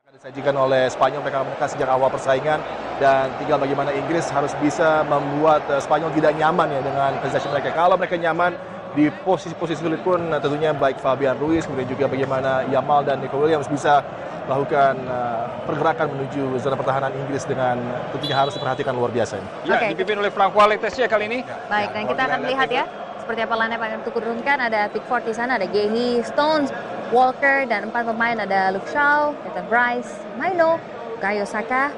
Disajikan oleh Spanyol, mereka menekan sejak awal persaingan dan tinggal bagaimana Inggris harus bisa membuat Spanyol tidak nyaman ya dengan possession mereka. Kalau mereka nyaman di posisi-posisi sulit pun tentunya baik Fabian Ruiz, kemudian juga bagaimana Yamal dan Nico Williams bisa melakukan pergerakan menuju zona pertahanan Inggris dengan tentunya harus diperhatikan luar biasa. Ya, dipimpin oleh Franco Aletesia kali ini. Baik, dan kita akan melihat ya seperti apa line-up yang diturunkan. Ada Pickford di sana, ada Gahey, Stones, Walker, dan 4 pemain ada Luke Shaw, Declan Rice, Maino, Bukayo Saka,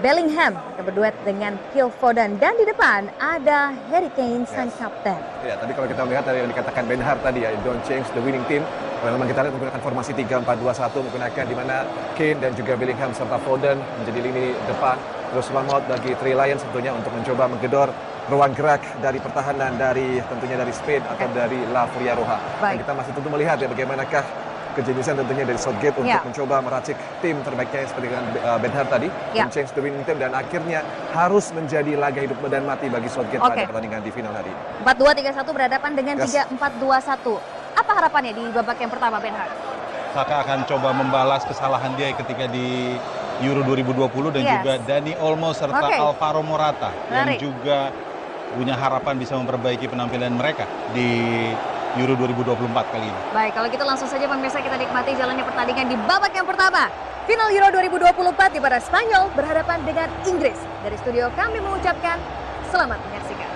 Bellingham yang berduet dengan Phil Foden, dan di depan ada Harry Kane sang kapten. Ya, tadi kalau kita melihat dari yang dikatakan Ben Hart tadi ya, don't change the winning team. Kalau memang kita lihat menggunakan formasi 3-4-2-1, menggunakan di mana Kane dan juga Bellingham serta Foden menjadi lini depan. Terus Mamoud bagi Three Lions tentunya untuk mencoba menggedor ruang gerak dari pertahanan dari tentunya dari Spain atau dari La Furia Roja. Dan kita masih tentu melihat ya bagaimanakah kejeniusan tentunya dari Southgate untuk mencoba meracik tim terbaiknya seperti dengan Ben Hart tadi, change the winning team, dan akhirnya harus menjadi laga hidup dan mati bagi Southgate pada pertandingan di final hari ini. 4-2-3-1 berhadapan dengan 3-4-2-1. Apa harapannya di babak yang pertama, Ben Hart? Saka akan coba membalas kesalahan dia ketika di Euro 2020 dan juga Dani Olmo serta Alvaro Morata yang juga punya harapan bisa memperbaiki penampilan mereka di Euro 2024 kali ini. Baik, kalau gitu langsung saja pemirsa kita nikmati jalannya pertandingan di babak yang pertama. Final Euro 2024 di mana Spanyol berhadapan dengan Inggris. Dari studio kami mengucapkan selamat menyaksikan.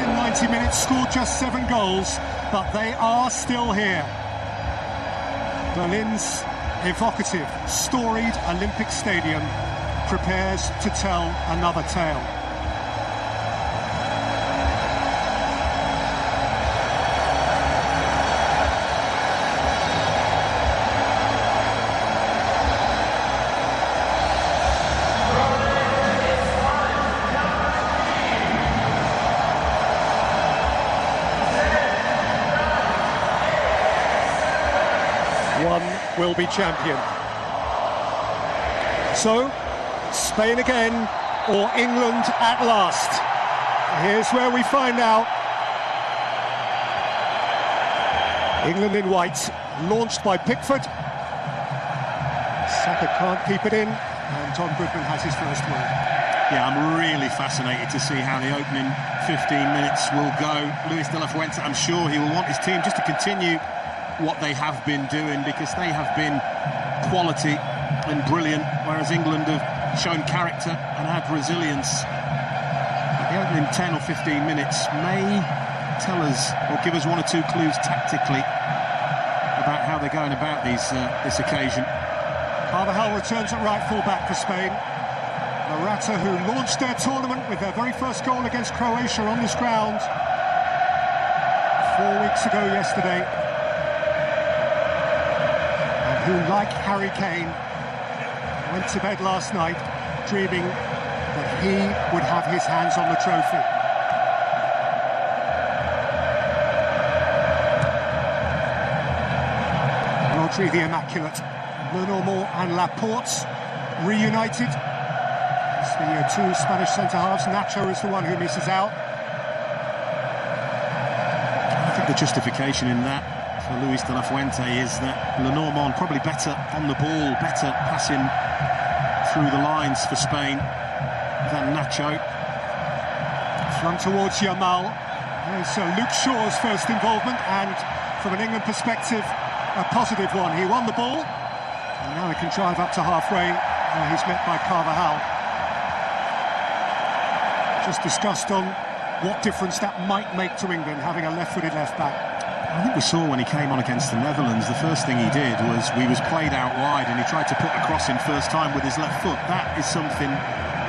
In 90 minutes scored just 7 goals, but they are still here. Berlin's evocative, storied Olympic Stadium prepares to tell another tale. One will be champion. So, Spain again or England at last? Here's where we find out. England in white, launched by Pickford. Saka can't keep it in, and Tom Goodman has his first word. Yeah, I'm really fascinated to see how the opening 15 minutes will go. Luis de la Fuente, I'm sure he will want his team just to continue what they have been doing, because they have been quality and brilliant, whereas England have shown character and had resilience. But the opening 10 or 15 minutes may tell us or give us 1 or 2 clues tactically about how they're going about this occasion. Carvajal returns at right full-back for Spain. Morata, who launched their tournament with their very first goal against Croatia on this ground 4 weeks ago yesterday. Who, like Harry Kane, went to bed last night dreaming that he would have his hands on the trophy. Rodri the Immaculate, Lenormand and Laporte reunited. It's the 2 Spanish centre-halves. Nacho is the one who misses out. I think the justification in that for Luis de la Fuente is that Lenormand probably better on the ball, better passing through the lines for Spain than Nacho. Flung towards Yamal. There's Luke Shaw's first involvement, and from an England perspective, a positive one. He won the ball, and now he can drive up to halfway, where he's met by Carvajal. Just discussed on what difference that might make to England, having a left-footed left-back. I think we saw when he came on against the Netherlands, the first thing he did was he was played out wide and he tried to put a cross in first time with his left foot. That is something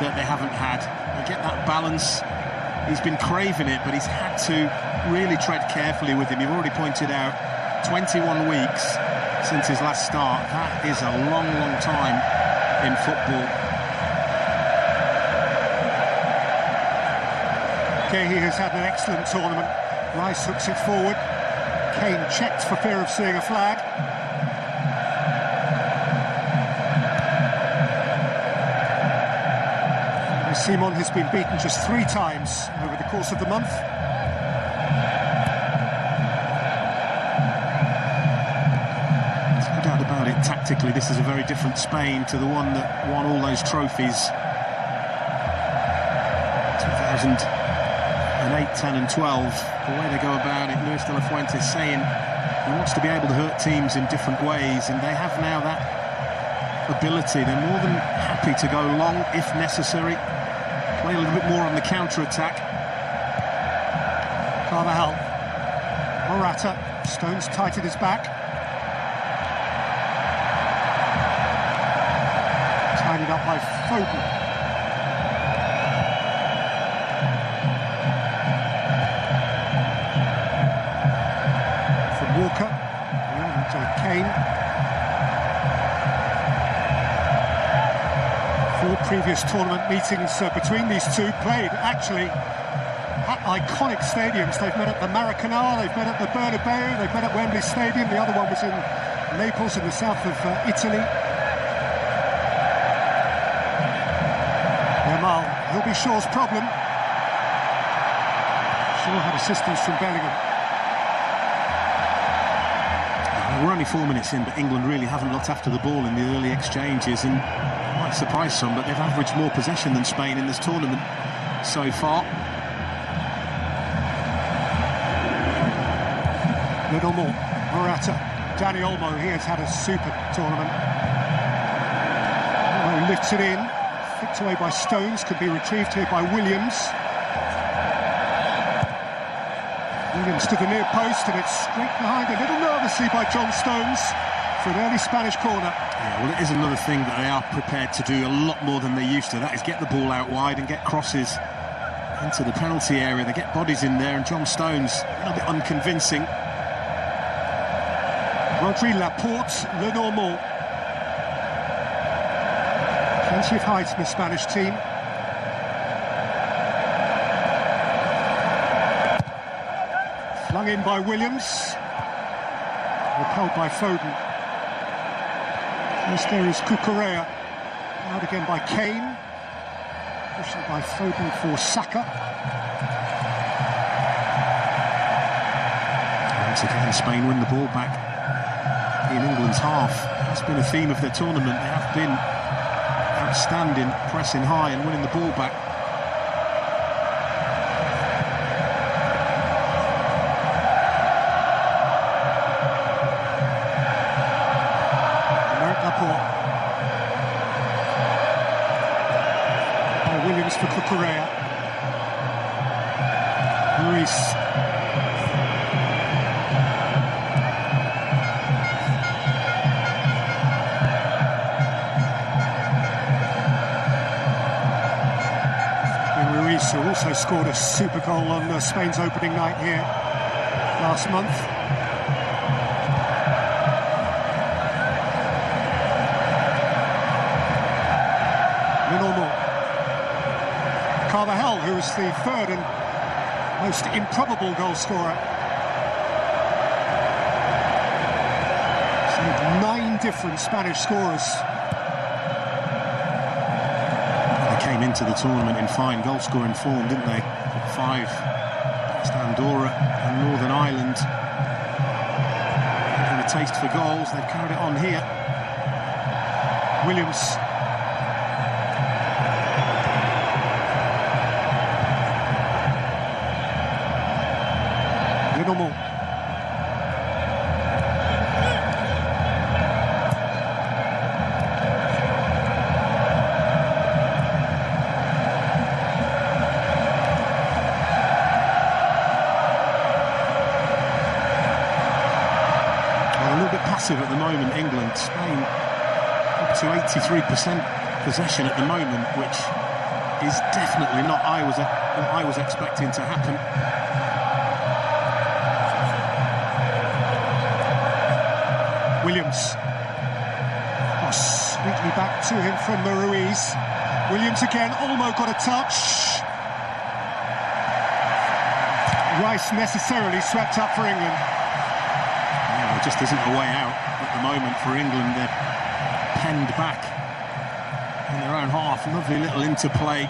that they haven't had. They get that balance. He's been craving it, but he's had to really tread carefully with him. You've already pointed out 21 weeks since his last start. That is a long, long time in football. Gahey has had an excellent tournament. Rice hooks it forward. Kane checked for fear of seeing a flag. Simon has been beaten just 3 times over the course of the month. There's no doubt about it. But tactically, this is a very different Spain to the one that won all those trophies. 2008, 10 and 12. The way they go about it, Luis de la Fuente is saying he wants to be able to hurt teams in different ways, and they have now that ability. They're more than happy to go long if necessary, play a little bit more on the counter-attack. Carvajal, Morata, Stones tight at his back. Tidied up by Foden. From Walker, to Kane. 4 previous tournament meetings between these two played actually at iconic stadiums. They've met at the Maracanã, they've met at the Bernabeu, they've met at Wembley Stadium. The other one was in Naples in the south of Italy. Yamal, he'll be Shaw's problem. Shaw had assistance from Bellingham. We're only 4 minutes in, but England really haven't looked after the ball in the early exchanges, and might surprise some, but they've averaged more possession than Spain in this tournament so far. Little more. Morata, Dani Olmo, he has had a super tournament. Olmo lifts it in, flicked away by Stones, could be retrieved here by Williams. Williams to the near post, and it's straight behind a little nervously by John Stones for an early Spanish corner. Yeah, well, it is another thing that they are prepared to do a lot more than they used to. That is get the ball out wide and get crosses into the penalty area. They get bodies in there, and John Stones a little bit unconvincing. Rodri, Laporte, Lenormand. Plenty of height in the Spanish team. Flung in by Williams. Repelled by Foden. First there is Cucurella. Out again by Kane. Pushed by Foden for Saka. Once again, Spain win the ball back in England's half. That's been a theme of their tournament. They have been outstanding, pressing high and winning the ball back. Williams for Cucurella. Ruiz. And Ruiz, who also scored a super goal on Spain's opening night here last month. Carvajal, who was the third and most improbable goal scorer. So 9 different Spanish scorers. They came into the tournament in fine goal-scoring form, didn't they? 5 against Andorra and Northern Ireland. Having a taste for goals, they've carried it on here. Williams. Normal. Well, a little bit passive at the moment, England. Spain up to 83% possession at the moment, which is definitely not what I was expecting to happen. Williams. Oh, sweetly back to him from Ruiz. Williams again, Olmo got a touch. Rice necessarily swept up for England. Yeah, there just isn't a way out at the moment for England. They're penned back in their own half. Lovely little interplay.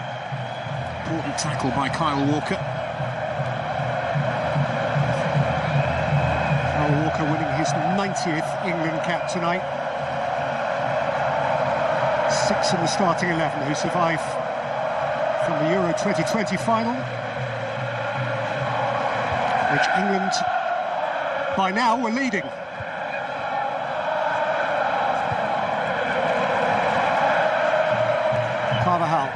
Important tackle by Kyle Walker. Walker winning his 90th England cap tonight. 6 in the starting 11 who survived from the Euro 2020 final, which England by now were leading. Carvajal.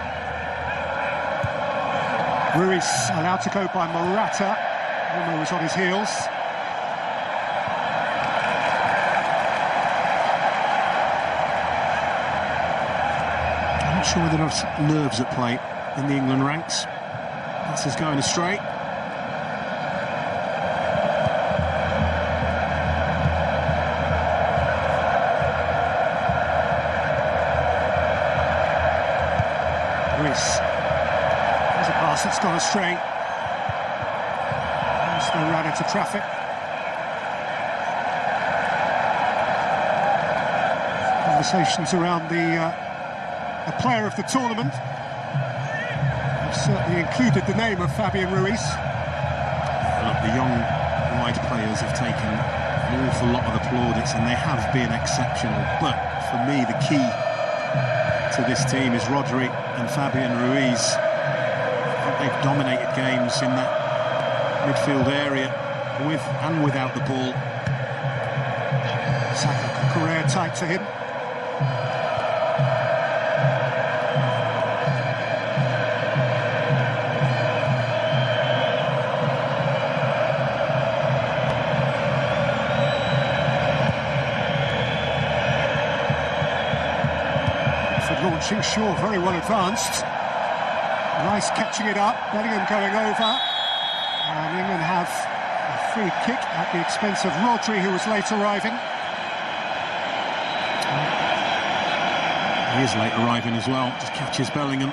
Ruiz allowed to go by Morata. Olmo was on his heels. I'm not sure whether there are nerves at play in the England ranks. Passes going astray. There's a pass that's gone astray. They ran into traffic. Conversations around the player of the tournament have certainly included the name of Fabian Ruiz. Look, the young wide players have taken an awful lot of the plaudits, and they have been exceptional. But for me, the key to this team is Rodri and Fabian Ruiz. I think they've dominated games in that midfield area, with and without the ball. Saka, Correa tight to him. Launching, Shaw very well advanced. Rice catching it up, Bellingham going over. And England have a free kick at the expense of Rodri, who was late arriving. He is late arriving as well, just catches Bellingham.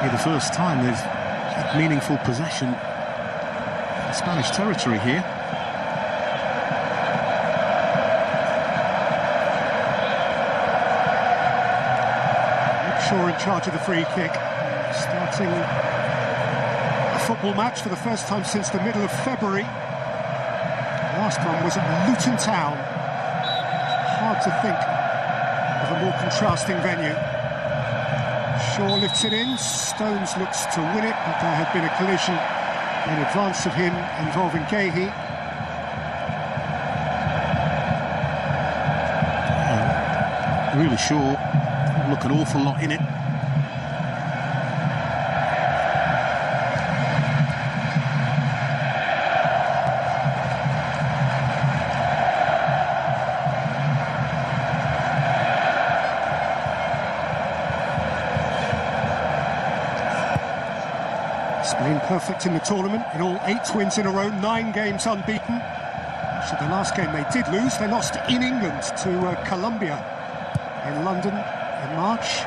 Maybe the first time they've had meaningful possession in Spanish territory here. In charge of the free kick, starting a football match for the first time since the middle of February. The last one was at Luton Town. Hard to think of a more contrasting venue. Shaw lifts it in, Stones looks to win it, but there had been a collision in advance of him involving Gahey. Really Shaw look an awful lot in it. Spain perfect in the tournament, in all 8 wins in a row, 9 games unbeaten. So the last game they did lose, they lost in England to Colombia in London in March.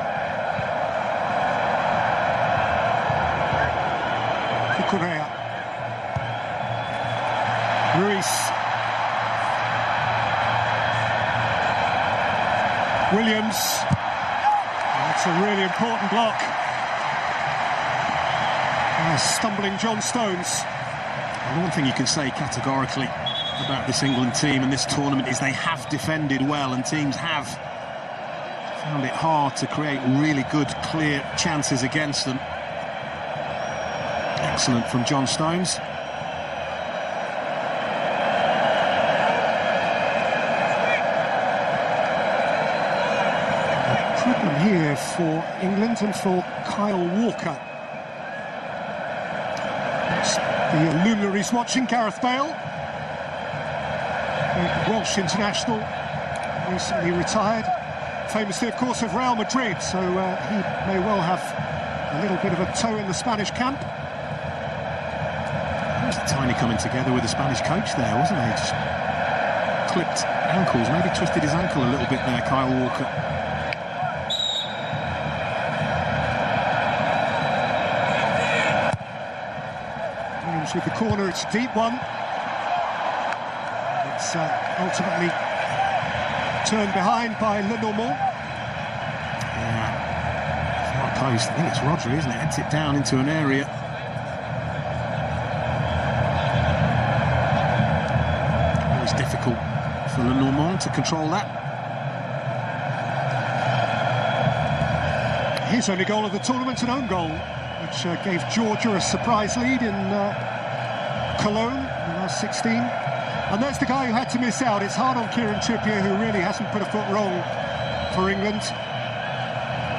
Correa. Ruiz. Williams. That's a really important block. Stumbling John Stones. And one thing you can say categorically about this England team and this tournament is they have defended well, and teams have found it hard to create really good, clear chances against them. Excellent from John Stones. A problem here for England and for Kyle Walker. The luminaries watching. Gareth Bale, Welsh international, recently retired, famously of course of Real Madrid, so he may well have a little bit of a toe in the Spanish camp. It was a tiny coming together with the Spanish coach there, wasn't he? Just clipped ankles, maybe twisted his ankle a little bit there, Kyle Walker. With the corner, it's a deep one. It's ultimately turned behind by Lenormand. Yeah, far post. I think it's Rodri, isn't it? Heads it down into an area. Always difficult for Le Normand to control that. His only goal of the tournament, an own goal, which gave Georgia a surprise lead in Cologne in the last 16. And there's the guy who had to miss out. It's hard on Kieran Trippier, who really hasn't put a foot wrong for England.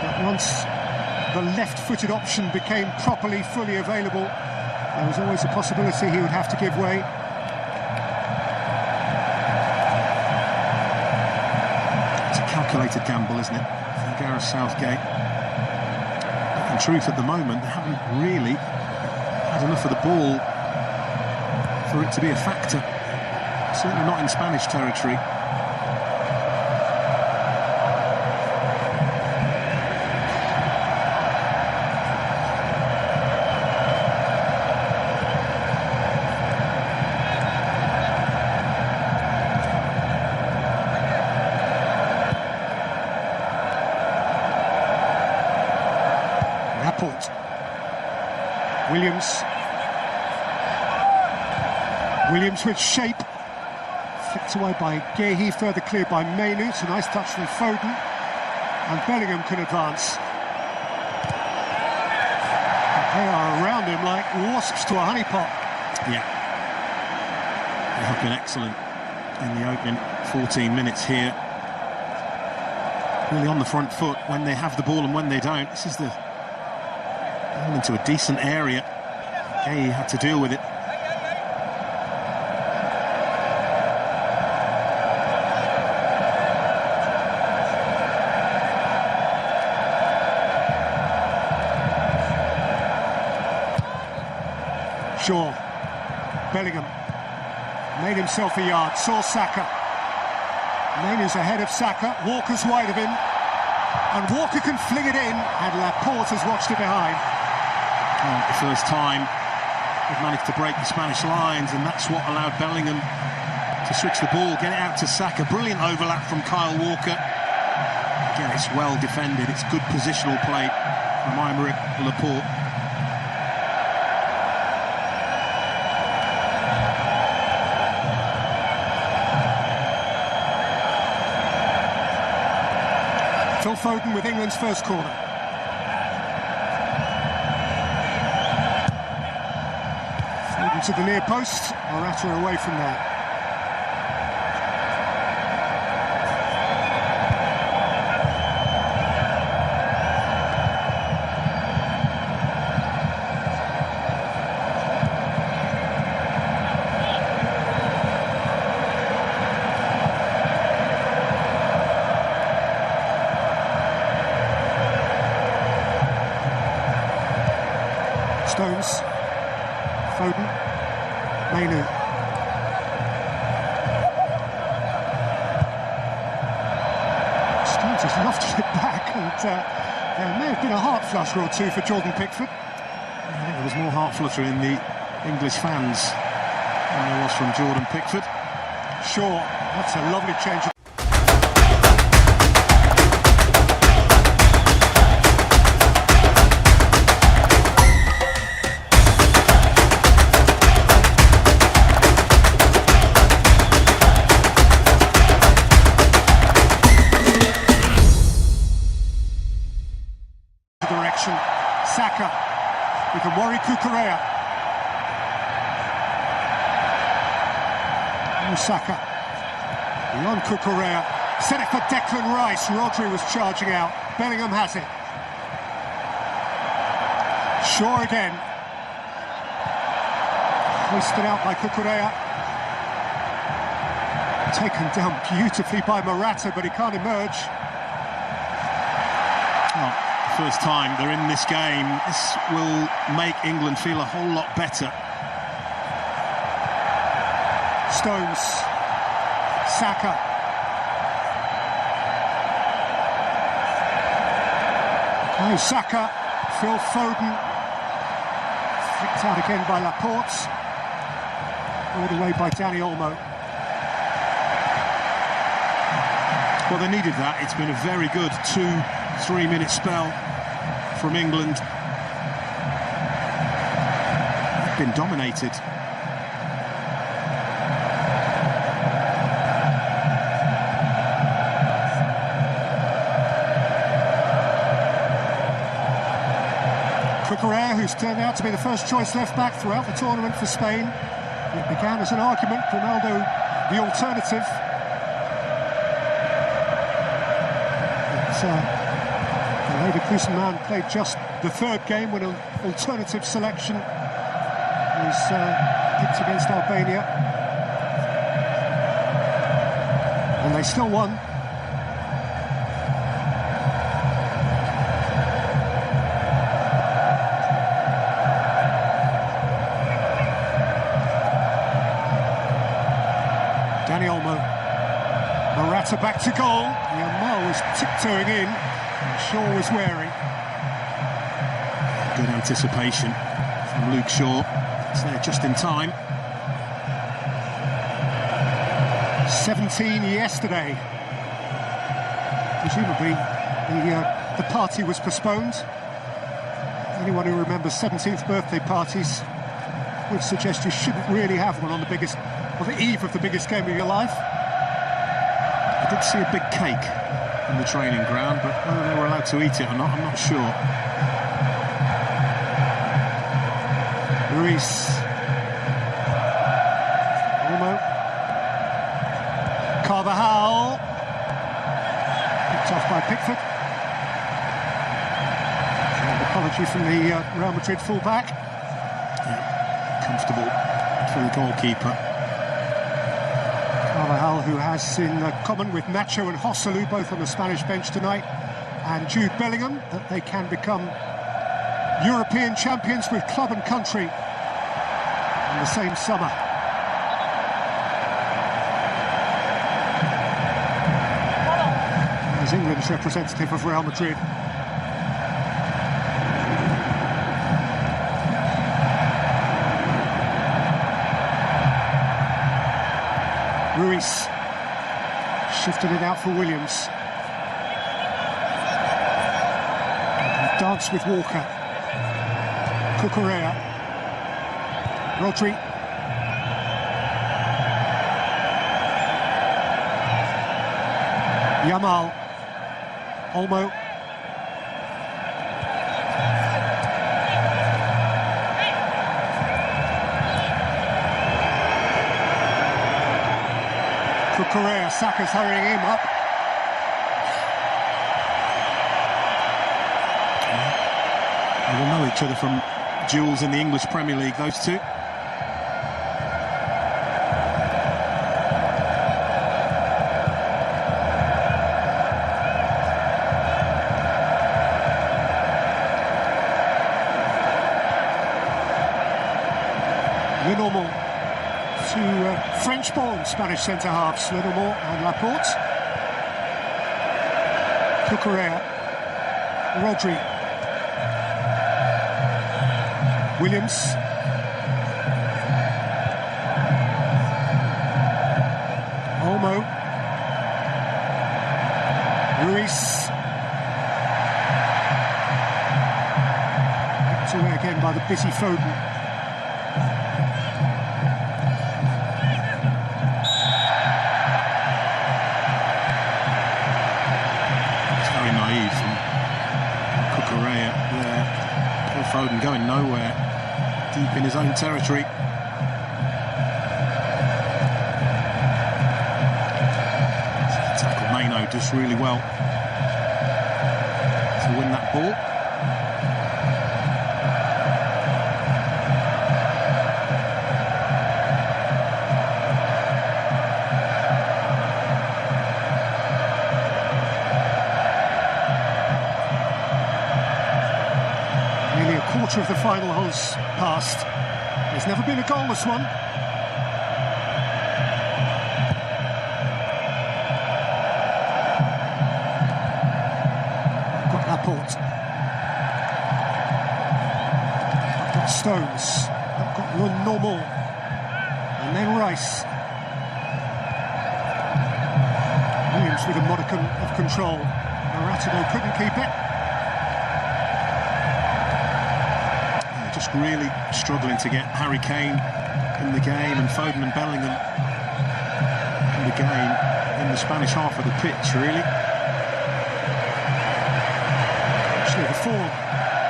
But once the left-footed option became properly, fully available, there was always a possibility he would have to give way. It's a calculated gamble, isn't it, for Gareth Southgate? In truth, at the moment, they haven't really had enough of the ball for it to be a factor. Certainly not in Spanish territory. Williams with shape, flicked away by Gehi, further cleared by Mainu. It's a nice touch from Foden, and Bellingham can advance. They are around him like wasps to a honeypot. Yeah, they have been excellent in the opening 14 minutes here. Really on the front foot when they have the ball and when they don't. This is the into a decent area. Gehi had to deal with it. Shaw, Bellingham made himself a yard, saw Saka. Mainu's ahead of Saka, Walker's wide of him, and Walker can fling it in, and Laporte has watched it behind. The first time they've managed to break the Spanish lines, and that's what allowed Bellingham to switch the ball, get it out to Saka. Brilliant overlap from Kyle Walker. Again, it's well defended, it's good positional play from Aymeric Laporte. Phil Foden with England's first corner. Foden to the near post, Morata away from there. Stones, Foden, Mainu. Stones has lofted it back, and there may have been a heart flutter or two for Jordan Pickford. I think there was more heart flutter in the English fans than there was from Jordan Pickford. Shaw, that's a lovely change. Saka, we can worry Cucurella. Saka, beyond Cucurella, set it for Declan Rice. Rodri was charging out. Bellingham has it. Shaw again. Hoisted out by Cucurella. Taken down beautifully by Morata, but he can't emerge. Oh. First time they're in this game, this will make England feel a whole lot better. Stones, Saka. Oh, Saka, Phil Foden. Flicked out again by Laporte. All the way by Dani Olmo. Well, they needed that. It's been a very good 2-3 minute spell from England. They've been dominated. who's turned out to be the first choice left-back throughout the tournament for Spain. It began as an argument, Ronaldo the alternative. The Leverkusen man played just the third game when an alternative selection was picked against Albania. And they still won. Dani Olmo. Morata back to goal. Yamal was tiptoeing in, and Shaw was wary. Good anticipation from Luke Shaw. It's there just in time. 17 yesterday. Presumably, the party was postponed. Anyone who remembers 17th birthday parties would suggest you shouldn't really have one on the eve of the biggest game of your life. I did see a big cake in the training ground, but whether they were allowed to eat it or not, I'm not sure. Ruiz. Olmo. Carvajal. Picked off by Pickford. An apology from the Real Madrid fullback. Yeah, comfortable for the goalkeeper. Carvajal, who has in common with Nacho and Joselu, both on the Spanish bench tonight, and Jude Bellingham, that they can become European champions with club and country in the same summer. As England's representative of Real Madrid. Ruiz shifted it out for Williams. Dance with Walker. Cucurella. Rodri. Yamal. Olmo. Cucurella, Saka's hurrying him up. They will know each other from duels in the English Premier League, those two. Lenormand to French-born Spanish centre-halves, Lenormand and Laporte. Cucurella. Rodri. Williams. Olmo. Ruiz. Picked away again by the busy Foden. Foden going nowhere, deep in his own territory. Tackle Maino just really well to win that ball. Quarter of the final has passed. There's never been a goalless one. I've got Laporte. I've got Stones. I've got Lenormand. And then Rice. Williams with a modicum of control. Morata couldn't keep it. Just really struggling to get Harry Kane in the game and Foden and Bellingham in the game in the Spanish half of the pitch, really. Actually, the form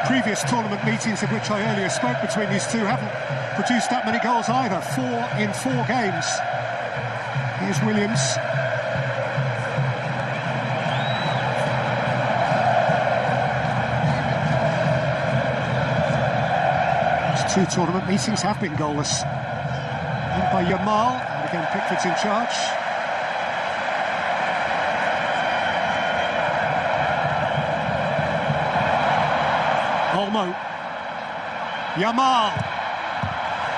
previous tournament meetings of which I earlier spoke between these two haven't produced that many goals either. 4 in 4 games. Here's Williams. Those 2 tournament meetings have been goalless. And by Yamal, and again Pickford's in charge. Olmo. Yamal.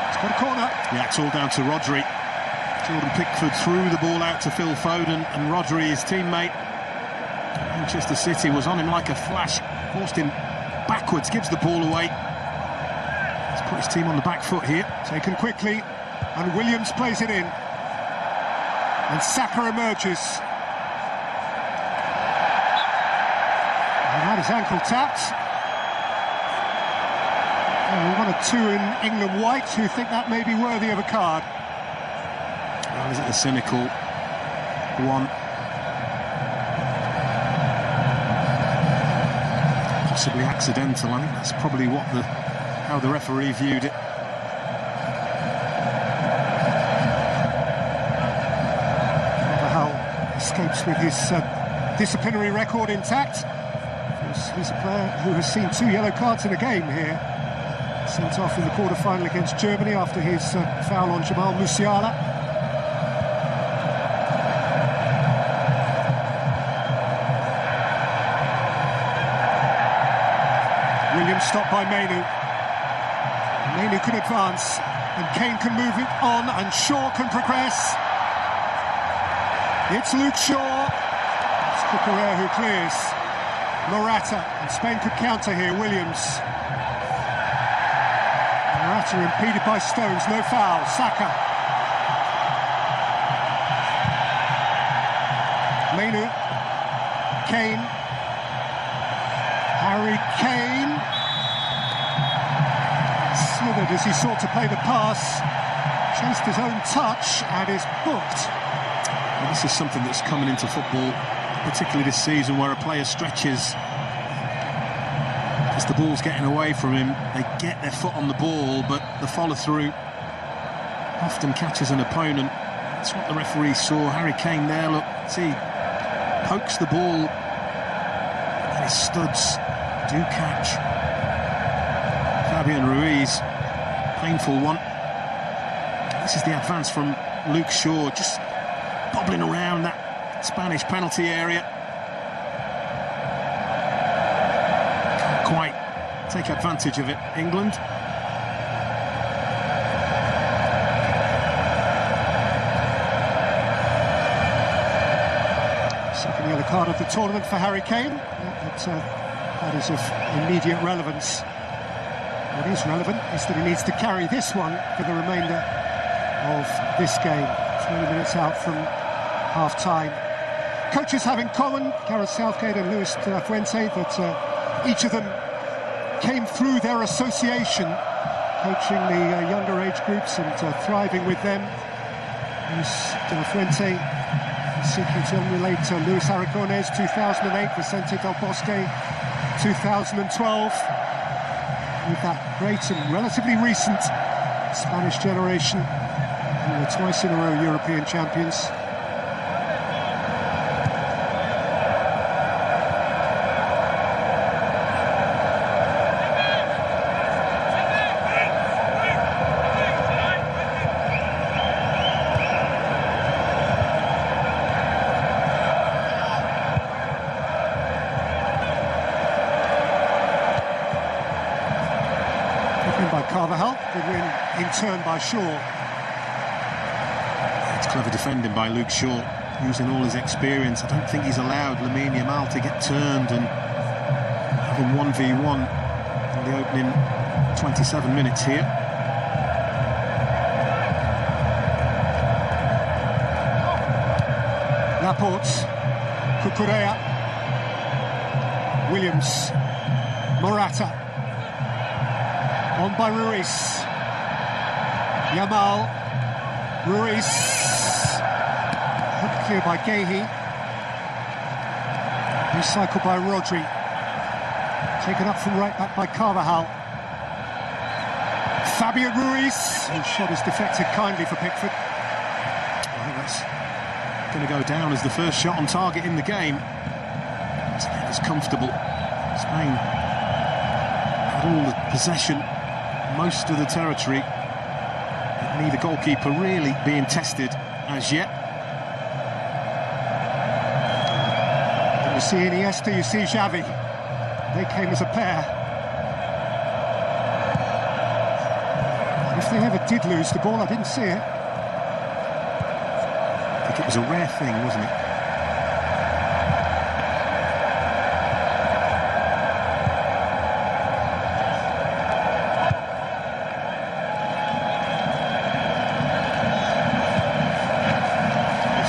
It's got a corner. Yeah, it's all down to Rodri. Jordan Pickford threw the ball out to Phil Foden, and Rodri, his teammate, Manchester City, was on him like a flash, forced him backwards, gives the ball away. He's put his team on the back foot here. Taken quickly, and Williams plays it in. And Saka emerges. And had his ankle tapped. And 1 or 2 in England white who think that may be worthy of a card. Well, is it a cynical one? Possibly accidental. I think that's probably how the referee viewed it. Escapes with his disciplinary record intact. He's a player who has seen 2 yellow cards in a game here. Sent off in the quarter-final against Germany after his foul on Jamal Musiala. Williams stopped by Mainu. Mainu can advance, and Kane can move it on, and Shaw can progress. It's Luke Shaw. It's Cucurella who clears. Morata, and Spain could counter here. Williams. Morata impeded by Stones, no foul. Saka. Mainu. Kane. Harry Kane. Slithered as he sought to play the pass. Chased his own touch and is booked. Well, this is something that's coming into football, particularly this season, where a player stretches as the ball's getting away from him. They get their foot on the ball, but the follow-through often catches an opponent. That's what the referee saw. Harry Kane there, look, see, pokes the ball, and his studs do catch Fabian Ruiz. Painful one. This is the advance from Luke Shaw, just bobbling around that Spanish penalty area. Can't quite take advantage of it, England. Second yellow card of the tournament for Harry Kane. That is of immediate relevance. What is relevant is that he needs to carry this one for the remainder of this game. 20 minutes out from half-time. Coaches have in common, Gareth Southgate and Luis de la Fuente, that each of them came through their association, coaching the younger age groups and thriving with them. Luis de la Fuente seeking to emulate Luis Aragonés 2008, Vicente Del Bosque 2012, with that great and relatively recent Spanish generation, who were twice in a row European champions. Good win in turn by Shaw. It's clever defending by Luke Shaw, using all his experience. I don't think he's allowed Lamine Yamal to get turned and have him 1v1 in the opening 27 minutes here. Laporte, Cucurella, Williams, Morata. On by Ruiz. Yamal. Ruiz. Clear by Gahey. Recycled by Rodri. Taken up from right back by Carvajal. Fabian Ruiz, whose shot is deflected kindly for Pickford. I think that's going to go down as the first shot on target in the game. It's comfortable. Spain had all the possession, most of the territory. Neither goalkeeper really being tested as yet. And you see Iniesta, you see Xavi. They came as a pair. And if they ever did lose the ball, I didn't see it. I think it was a rare thing, wasn't it?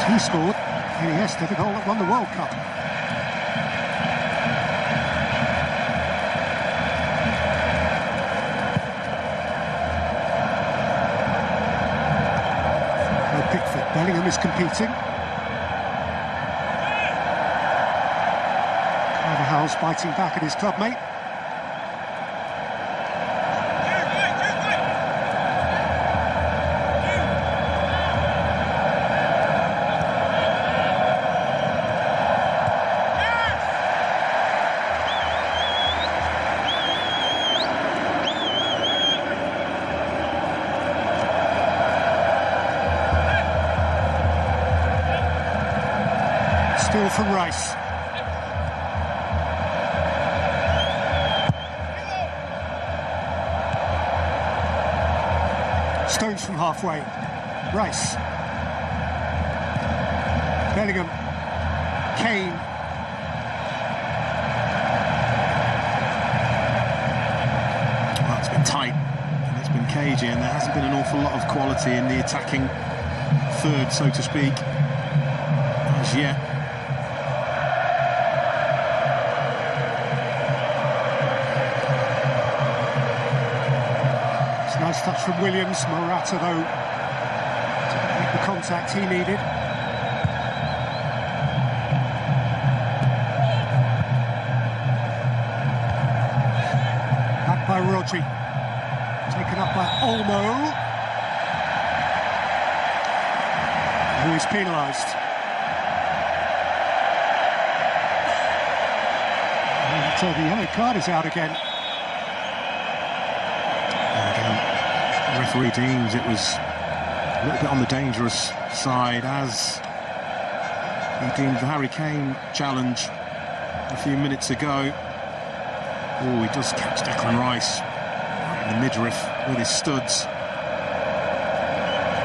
He scored. Iniesta, the goal that won the World Cup. No Pickford. Bellingham is competing. Carvajal's biting back at his clubmate. Still from Rice. Stones from halfway. Rice. Bellingham. Kane. Well, it's been tight and it's been cagey, and there hasn't been an awful lot of quality in the attacking third, so to speak, as yet. Nice touch from Williams. Morata, though, didn't make the contact he needed. Back by Rodri. Taken up by Olmo, who is penalised. And the yellow card is out again. The referee deems it was a little bit on the dangerous side, as he deemed the Harry Kane challenge a few minutes ago. Oh, he does catch Declan Rice right in the midriff with his studs. I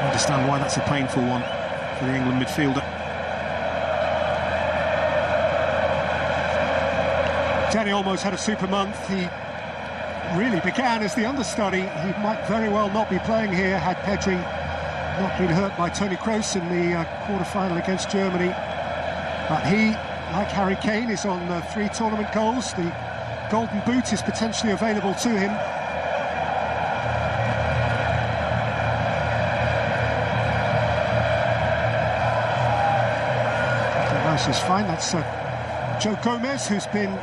understand why that's a painful one for the England midfielder. Danny almost had a super month. He really began as the understudy. He might very well not be playing here had Pedri not been hurt by Toni Kroos in the quarter-final against Germany. But he, like Harry Kane, is on 3 tournament goals. The Golden Boot is potentially available to him. Rice is fine. That's Joe Gomez, who's been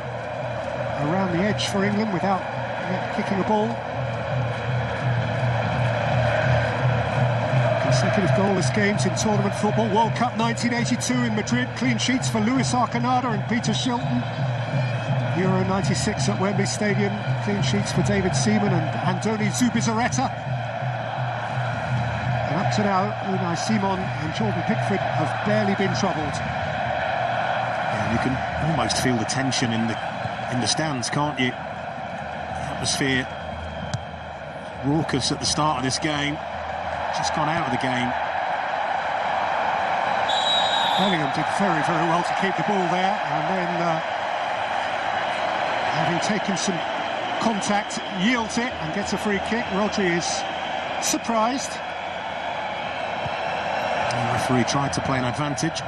around the edge for England without kicking a ball. Consecutive goalless games in tournament football. World Cup 1982 in Madrid. Clean sheets for Luis Arconada and Peter Shilton. Euro 96 at Wembley Stadium. Clean sheets for David Seaman and Andoni Zubizarreta. And up to now, Unai Simon and Jordan Pickford have barely been troubled. Yeah, you can almost feel the tension in the stands, can't you? Atmosphere raucous at the start of this game, just gone out of the game. Bellingham did very, very well to keep the ball there, and then having taken some contact, yields it and gets a free kick. Rodri is surprised. The referee tried to play an advantage.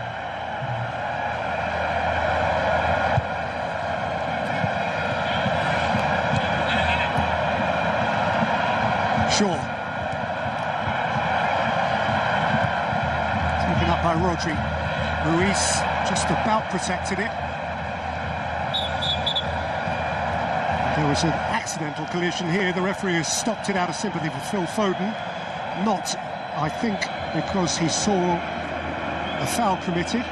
Shaw. Taken up by Rodri. Ruiz just about protected it. There was an accidental collision here. The referee has stopped it out of sympathy for Phil Foden. Not, I think, because he saw a foul committed.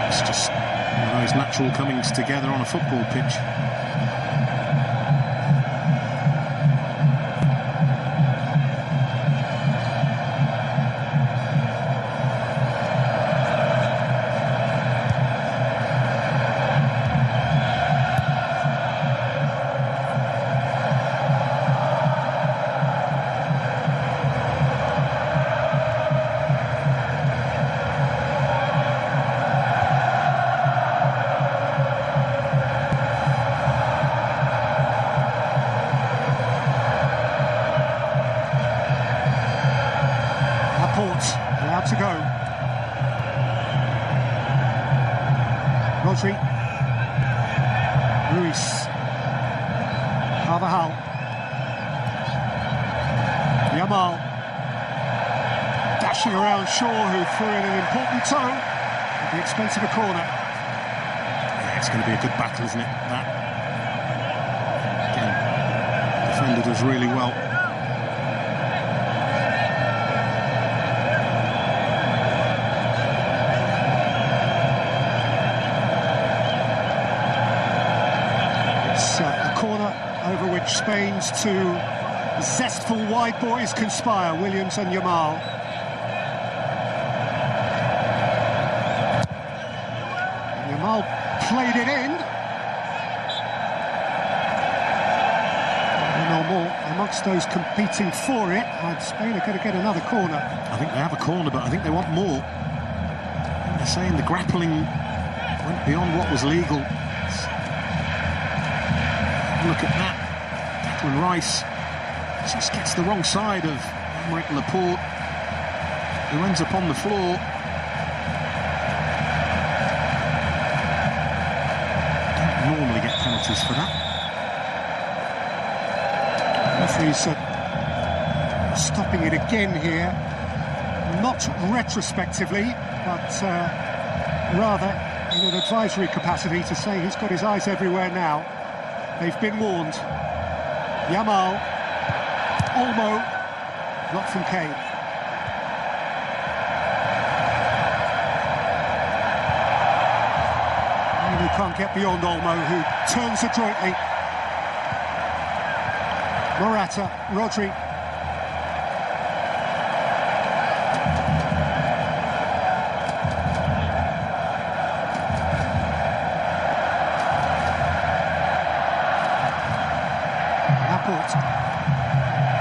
It's just one of those natural comings together on a football pitch. Allowed to go. Rodri. Ruiz. Carvajal. Yamal. Dashing around Shaw, who threw in an important toe at the expense of a corner. Yeah, it's going to be a good battle, isn't it? That. Again, defender does really well. A corner over which Spain's two zestful wide boys conspire, Williams and Yamal. Yamal played it in. No more amongst those competing for it, and Spain are going to get another corner. I think they have a corner, but I think they want more. I think they're saying the grappling went beyond what was legal. Look at that. Declan Rice just gets the wrong side of Aymeric Laporte, who ends up on the floor. Don't normally get penalties for that. Referee's stopping it again here, not retrospectively, but rather in an advisory capacity to say he's got his eyes everywhere now. They've been warned. Yamal, Olmo, not from Kane. Who can't get beyond Olmo, who turns adroitly. Morata, Rodri.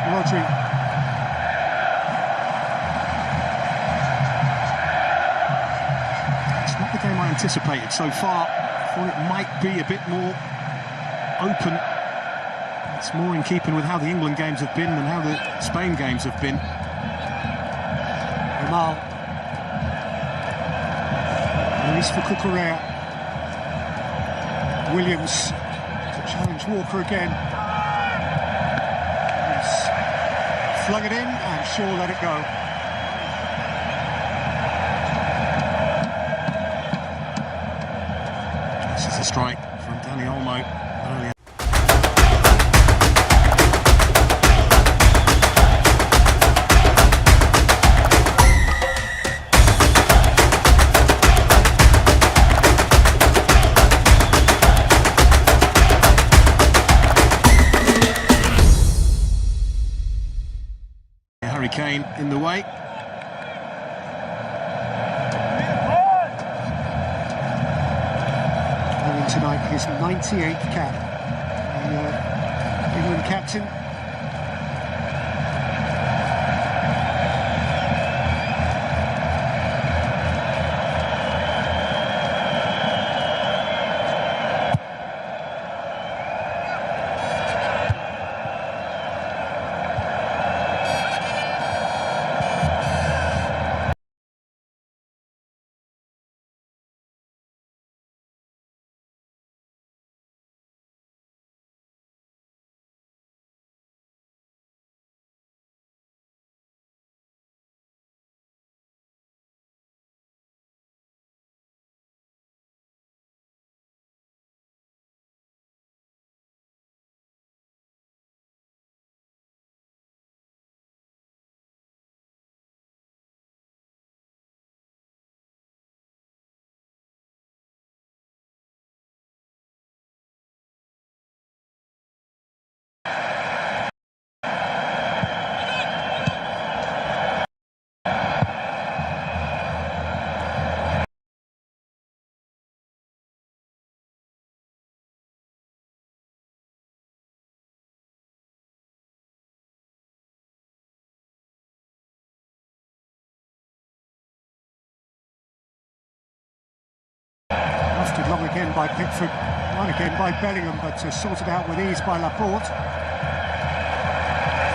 Rodri. It's not the game I anticipated so far. I thought it might be a bit more open. It's more in keeping with how the England games have been than how the Spain games have been. Yamal. Luis for Cucurella. Williams to challenge Walker again. Flung it in, and Shaw let it go. This is a strike from Dani Olmo earlier. Harry Kane in the way. And tonight his 98th cap. The England captain Long again by Pickford, one again by Bellingham, but sorted out with ease by Laporte.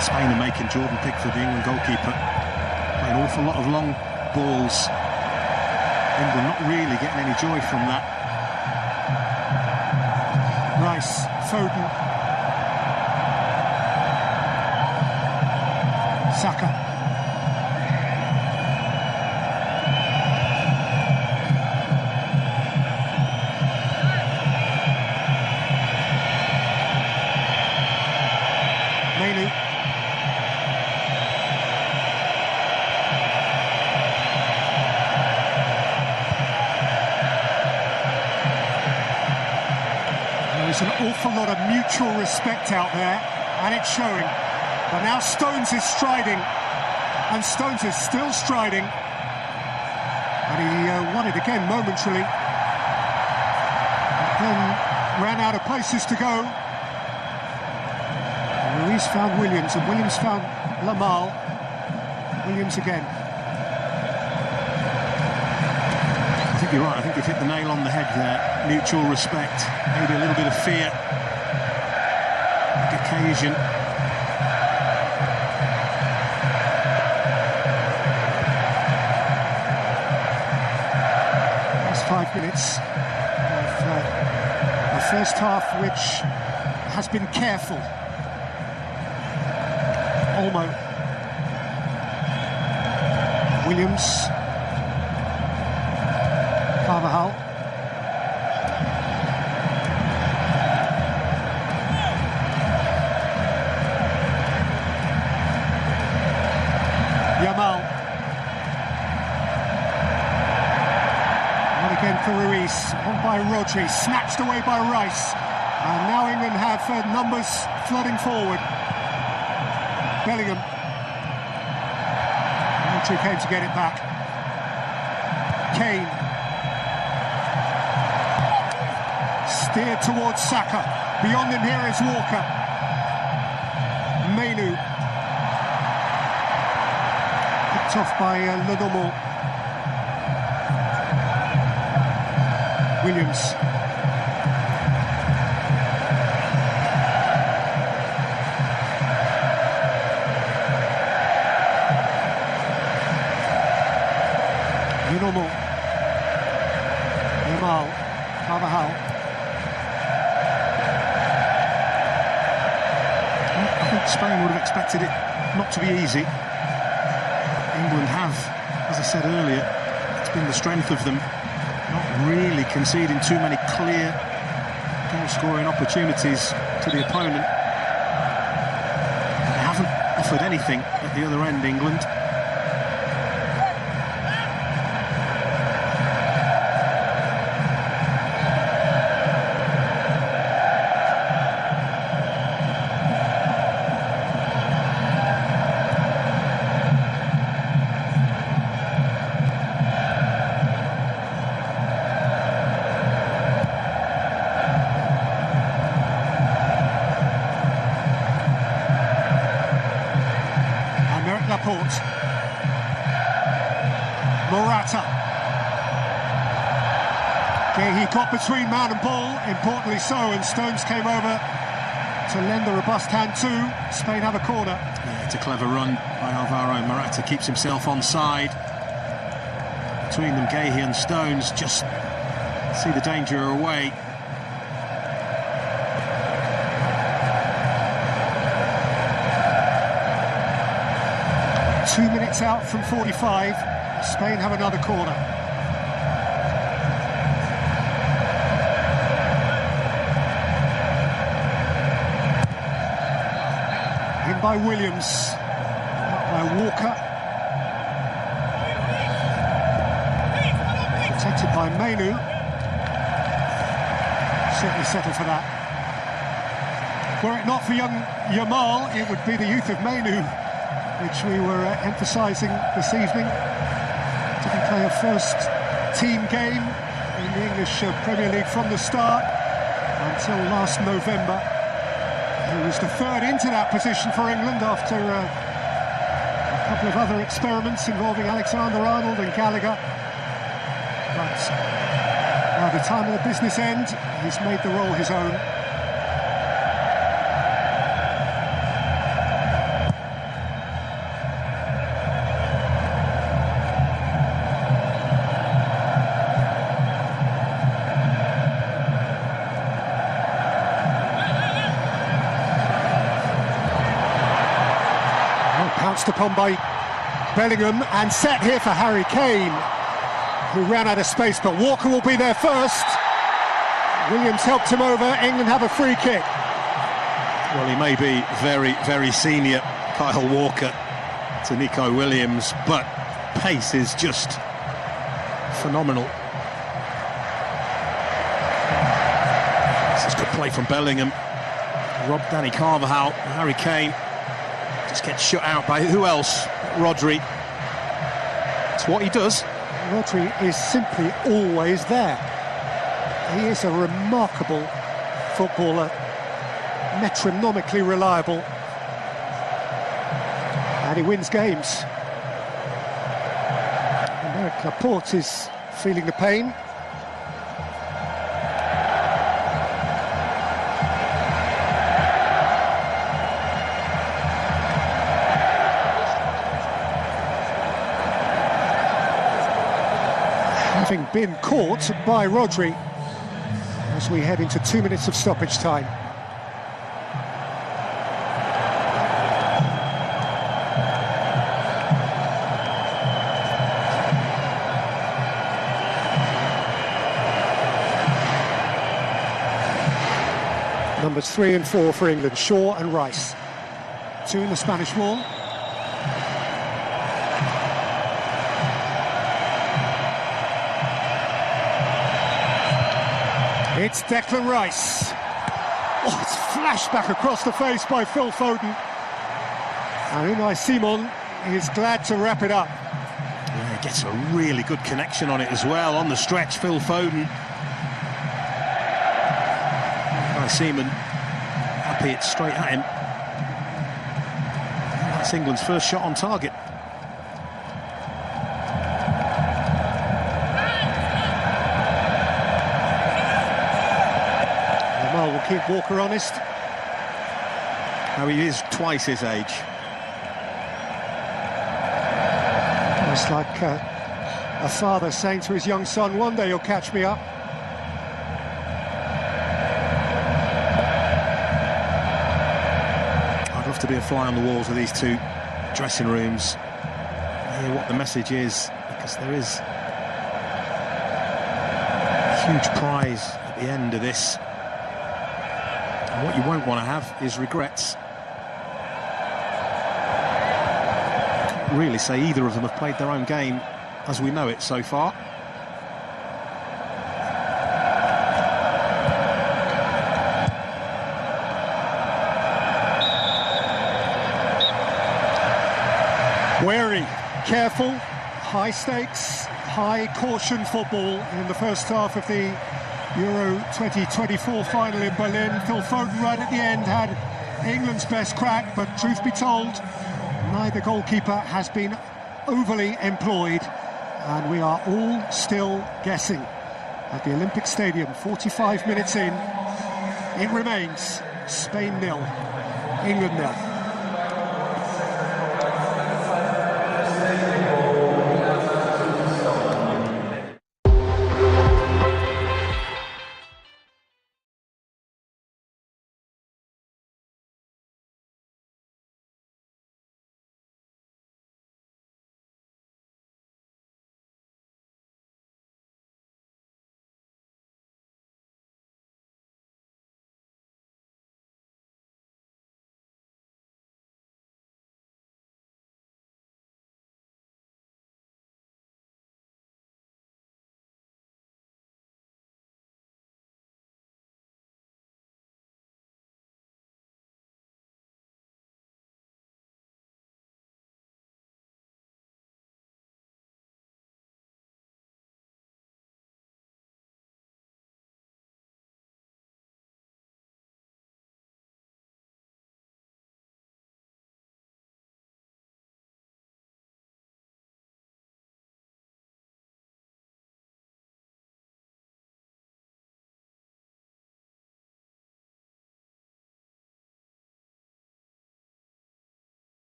Spain are making Jordan Pickford, the England goalkeeper, play an awful lot of long balls. England not really getting any joy from that. Rice, Foden, Saka. Mainu. There's an awful lot of mutual respect out there, and it's showing. But now Stones is striding, and Stones is still striding. And he won it again momentarily, but then ran out of places to go. And Ruiz found Williams, and Williams found Lamal. Williams again. I think you're right, I think you've hit the nail on the head there. Mutual respect, maybe a little bit of fear. Big occasion. Last 5 minutes of a first half which has been careful. Olmo. Williams. Carvajal. Yamal. One again for Ruiz. On by Rodri. Snatched away by Rice. And now England have numbers flooding forward. Bellingham. Rodri came to get it back. Kane. Steered towards Saka. Beyond him here is Walker. Mainu. Picked off by Lenormand. Williams. Lenormand. Yamal. Carvajal. I think Spain would have expected it not to be easy. England have, as I said earlier, it's been the strength of them not really conceding too many clear goal-scoring opportunities to the opponent. They haven't offered anything at the other end, England. Laporte. Morata. Okay, he got between man and ball, importantly so, and Stones came over to lend a robust hand to. Spain have a corner. Yeah, it's a clever run by Alvaro Morata, keeps himself onside. Between them, Gahey and Stones just see the danger away. Two minutes out from 45, Spain have another corner. In by Williams, out by Walker. Protected by Mainu. Certainly settled for that. Were it not for young Yamal, it would be the youth of Mainu, which we were emphasising this evening. Didn't play a first team game in the English Premier League from the start until last November. He was the third into that position for England after a couple of other experiments involving Alexander-Arnold and Gallagher. But By the time of the business end, he's made the role his own. Pounced upon by Bellingham and set here for Harry Kane, who ran out of space, but Walker will be there first. Williams helped him over. England have a free kick. Well, he may be very, very senior, Kyle Walker, to Nico Williams, but pace is just phenomenal. This is good play from Bellingham. Robbed Danny Carvajal. Harry Kane just gets shut out by who else? Rodri. It's what he does. Rodri is simply always there. He is a remarkable footballer, metronomically reliable, and he wins games. America Laporte is feeling the pain. Having been caught by Rodri as we head into 2 minutes of stoppage time. Numbers 3 and 4 for England, Shaw and Rice. 2 in the Spanish wall. It's Declan Rice. Oh, it's flashed back across the face by Phil Foden. And Unai Simon is glad to wrap it up. Yeah, he gets a really good connection on it as well. On the stretch, Phil Foden. Unai Simon happy it's straight at him. That's England's first shot on target. Will keep Walker honest. Now he is twice his age. It's like a father saying to his young son, one day you'll catch me up. I'd love to be a fly on the walls of these two dressing rooms, hear what the message is, because there is a huge prize at the end of this. And what you won't want to have is regrets. Can't really say either of them have played their own game as we know it so far. Wary, careful, high stakes, high caution football in the first half of the Euro 2024 final in Berlin. Phil Foden right at the end had England's best crack, but truth be told, neither goalkeeper has been overly employed, and we are all still guessing. At the Olympic Stadium, 45 minutes in, it remains Spain 0, England 0.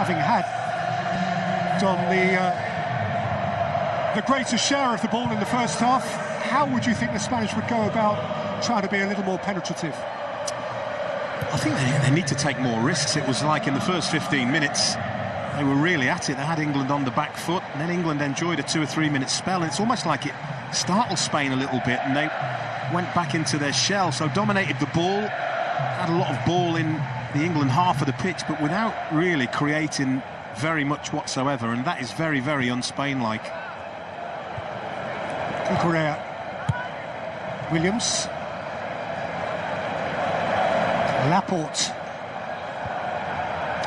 having had done the greater share of the ball in the first half. How would you think the Spanish would go about trying to be a little more penetrative? I think they need to take more risks. It was like in the first 15 minutes, they were really at it. They had England on the back foot, and then England enjoyed a 2 or 3 minute spell, and it's almost like it startled Spain a little bit, and they went back into their shell. So dominated the ball, had a lot of ball in the England half of the pitch, but without really creating very much whatsoever, and that is very, very un-Spain-like. Correa, Williams, Laporte.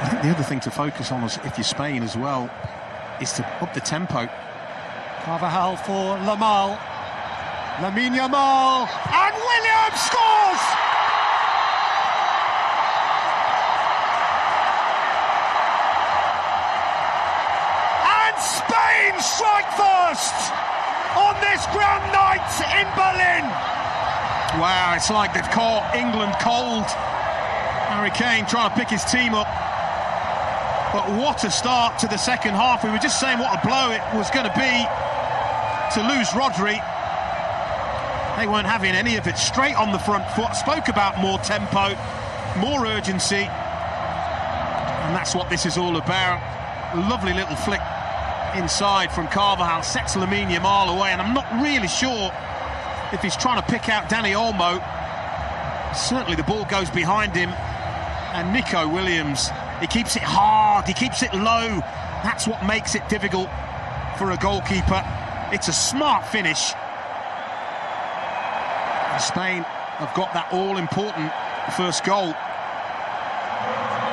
I think the other thing to focus on, if you're Spain as well, is to up the tempo. Carvajal for Lamine Yamal, and Williams scores! And Spain strike first on this grand night in Berlin. Wow, it's like they've caught England cold. Harry Kane trying to pick his team up. But what a start to the second half. We were just saying what a blow it was going to be to lose Rodri. They weren't having any of it. Straight on the front foot. Spoke about more tempo, more urgency. And that's what this is all about. A lovely little flick inside from Carvajal. Sets Lamine Yamal away. And I'm not really sure if he's trying to pick out Dani Olmo. Certainly the ball goes behind him. And Nico Williams, he keeps it hard, he keeps it low. That's what makes it difficult for a goalkeeper. It's a smart finish. And Spain have got that all-important first goal.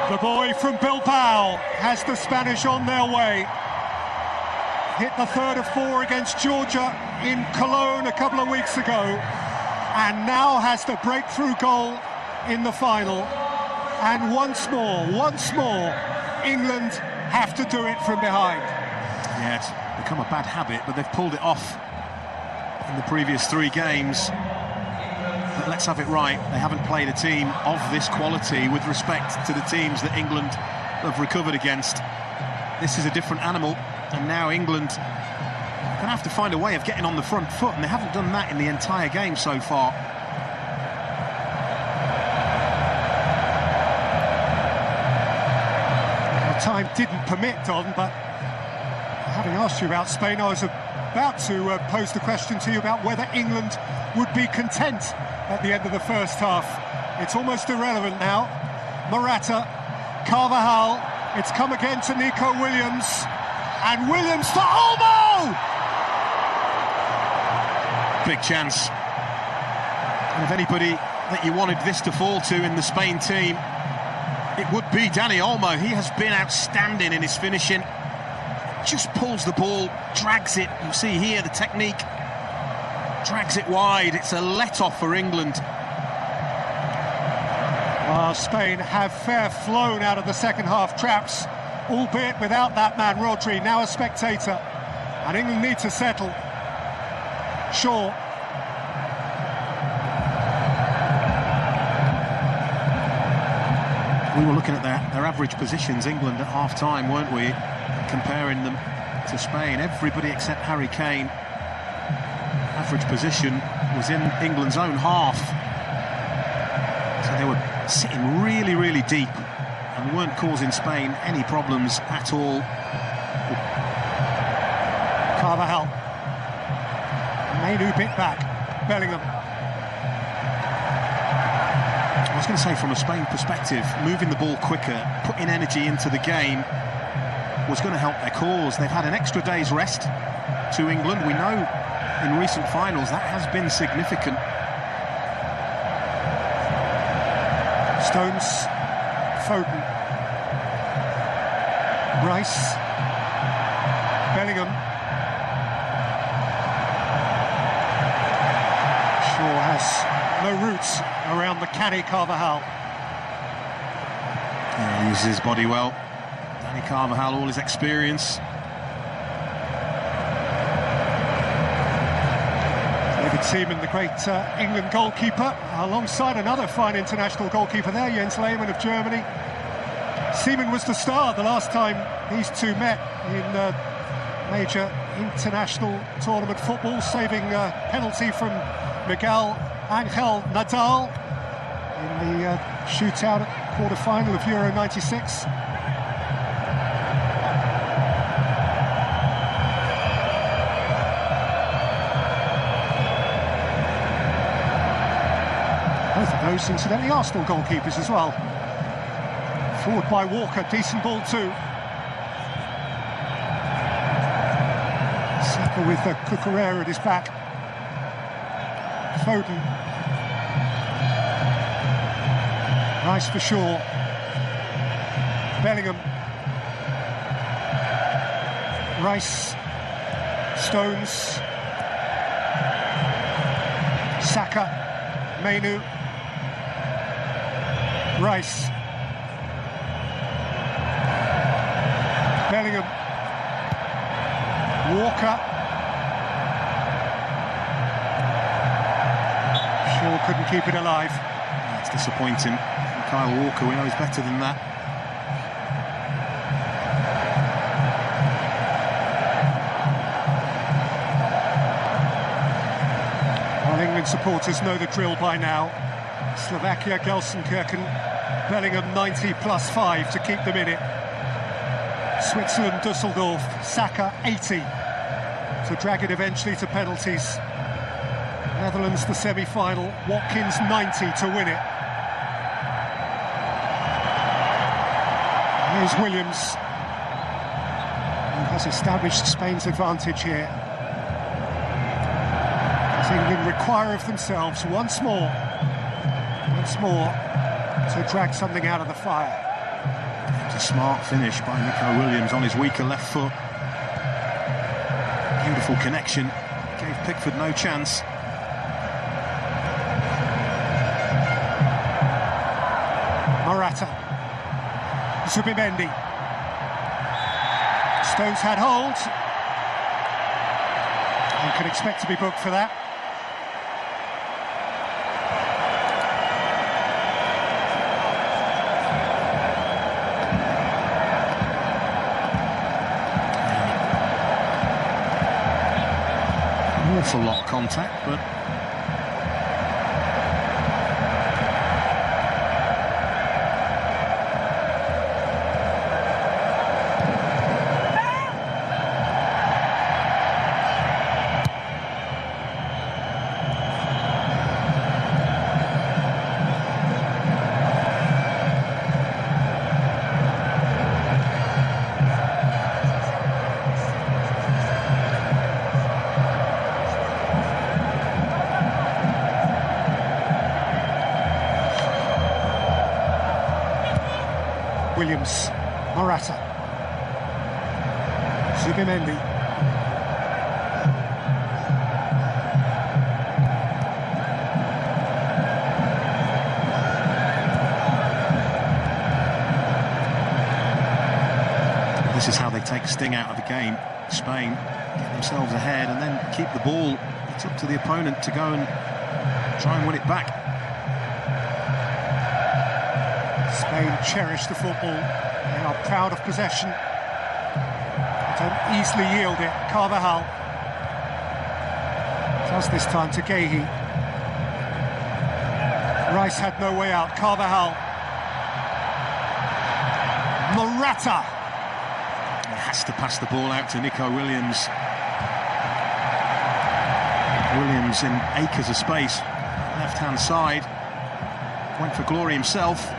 The boy from Bilbao has the Spanish on their way. Hit the third of 4 against Georgia in Cologne a couple of weeks ago, and now has the breakthrough goal in the final. And once more, England have to do it from behind. Yeah, it's become a bad habit, but they've pulled it off in the previous 3 games. But let's have it right. They haven't played a team of this quality with respect to the teams that England have recovered against. This is a different animal, and now England are going to have to find a way of getting on the front foot, and they haven't done that in the entire game so far. Time didn't permit, Don, but having asked you about Spain, I was about to pose the question to you about whether England would be content at the end of the first half. It's almost irrelevant now. Morata, Carvajal, it's come again to Nico Williams, and Williams for Olmo! Big chance. And if anybody that you wanted this to fall to in the Spain team, it would be Dani Olmo. He has been outstanding in his finishing. Just pulls the ball, drags it. You see here the technique. Drags it wide. It's a let-off for England. Well, Spain have fair flown out of the second half traps, albeit without that man Rodri, now a spectator. And England need to settle. Shaw. We were looking at their average positions, England, at half-time, weren't we? Comparing them to Spain. Everybody except Harry Kane. Average position was in England's own half. So they were sitting really, really deep and weren't causing Spain any problems at all. Carvajal. Mainu bit back. Bellingham. I was going to say, from a Spain perspective, moving the ball quicker, putting energy into the game was going to help their cause. They've had an extra day's rest to England. We know in recent finals that has been significant. Stones, Foden, Rice, Bellingham. Shaw has no roots around the canny Carvajal. Yeah, he uses his body well. Dani Carvajal, all his experience. David Seaman, the great England goalkeeper, alongside another fine international goalkeeper there, Jens Lehmann of Germany. Seaman was the star the last time these two met in major international tournament football, saving a penalty from Miguel Angel Nadal in the shootout at quarter-final of Euro 96. Both of those, incidentally, Arsenal goalkeepers as well. Forward by Walker, decent ball too. Saka with Cucurella at his back. Foden. Nice for Shaw. Bellingham. Rice. Stones. Saka. Mainu. Rice. Bellingham. Walker. Shaw couldn't keep it alive. That's disappointing. Kyle Walker, we know he's better than that. Well, England supporters know the drill by now. Slovakia, Gelsenkirchen, Bellingham 90 plus 5 to keep them in it. Switzerland, Dusseldorf, Saka 80 to drag it eventually to penalties. Netherlands, the semi-final, Watkins 90 to win it. Here's Williams, who has established Spain's advantage here. As England require of themselves once more to drag something out of the fire. It's a smart finish by Nico Williams on his weaker left foot. Beautiful connection, gave Pickford no chance. Morata. Zubimendi. Stones had hold. You can expect to be booked for that. An awful lot of contact, but Williams, Morata, Zubimendi. this is how they take sting out of the game. Spain get themselves ahead and then keep the ball. It's up to the opponent to go and try and win it back. Spain cherish the football. They are proud of possession. Don't easily yield it. Carvajal does this time to Guehi. Rice had no way out. Carvajal. Morata. He has to pass the ball out to Nico Williams. Williams in acres of space. Left-hand side. Went for glory himself.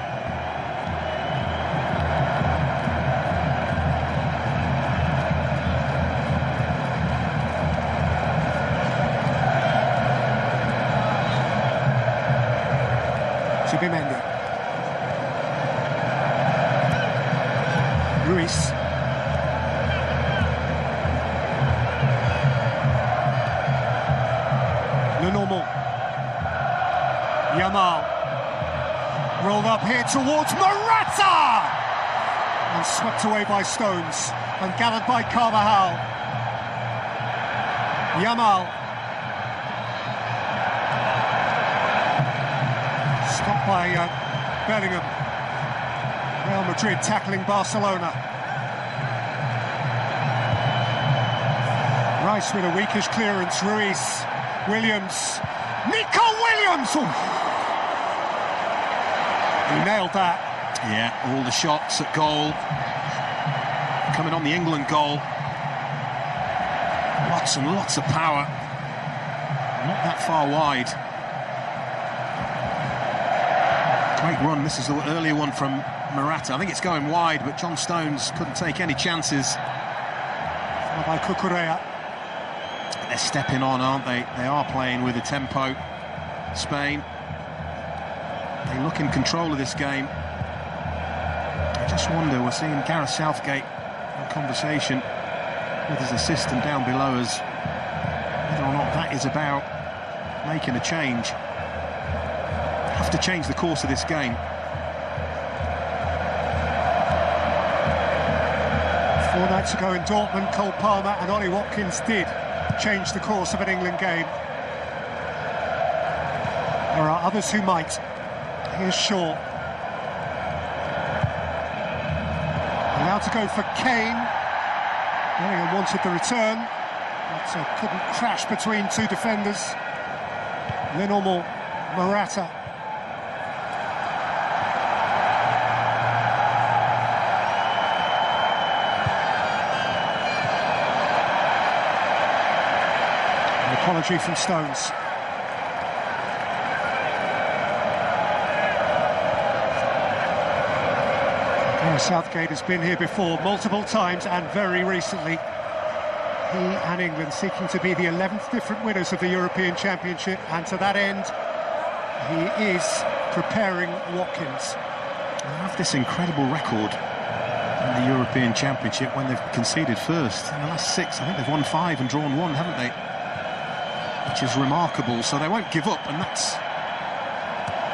Zubimendi. Ruiz. Lenormand. Yamal. Rolled up here towards Morata! And swept away by Stones. And gathered by Carvajal. Yamal. Stopped by Bellingham. Real Madrid tackling Barcelona. Rice with a weakish clearance. Ruiz, Williams, Nico Williams! Ooh. He nailed that. Yeah, all the shots at goal coming on the England goal. Lots and lots of power. Not that far wide. Great run. This is the earlier one from Morata. I think it's going wide, but John Stones couldn't take any chances. Followed by Cucurella. They're stepping on, aren't they? They are playing with a tempo. Spain, they look in control of this game. I just wonder, we're seeing Gareth Southgate in conversation with his assistant down below us, whether or not that is about making a change. Have to change the course of this game. 4 nights ago in Dortmund, Cole Palmer and Ollie Watkins did change the course of an England game. There are others who might. Here's Shaw. Allowed to go for Kane. Bellingham wanted the return, but couldn't crash between two defenders. Lionel Morata. An apology from Stones. Southgate has been here before multiple times, and very recently he and England seeking to be the 11th different winners of the European Championship, and to that end he is preparing Watkins. They have this incredible record in the European Championship when they've conceded first. In the last 6, I think they've won 5 and drawn 1, haven't they? Which is remarkable, so they won't give up, and that's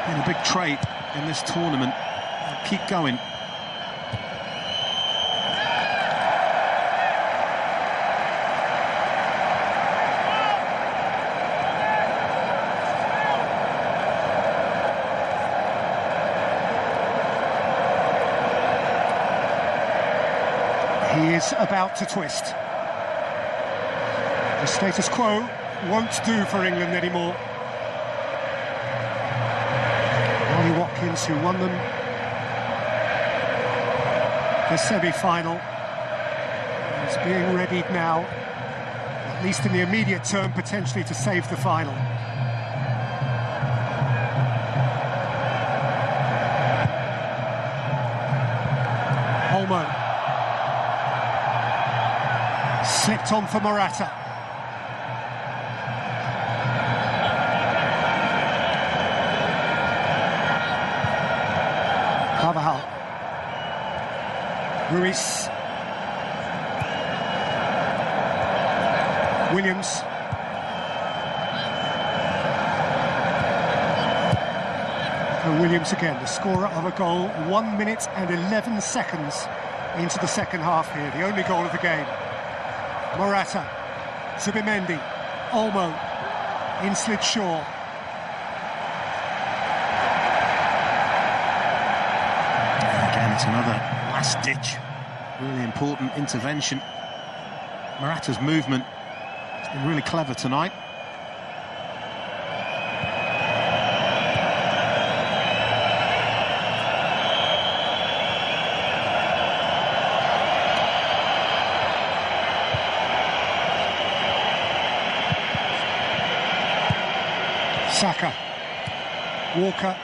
been a big trait in this tournament. They'll keep going. He is about to twist. The status quo won't do for England anymore. Ollie Watkins, who won them the semi-final, is being readied now, at least in the immediate term, potentially to save the final. Olmo. Slipped on for Morata. Carvajal. Ruiz. Williams. Williams again, the scorer of a goal, 1 minute and 11 seconds into the second half here, the only goal of the game. Morata, Zubimendi, Olmo, in-slid Shaw. Again, it's another last-ditch, really important intervention. Morata's movement has been really clever tonight. Saka, Walker,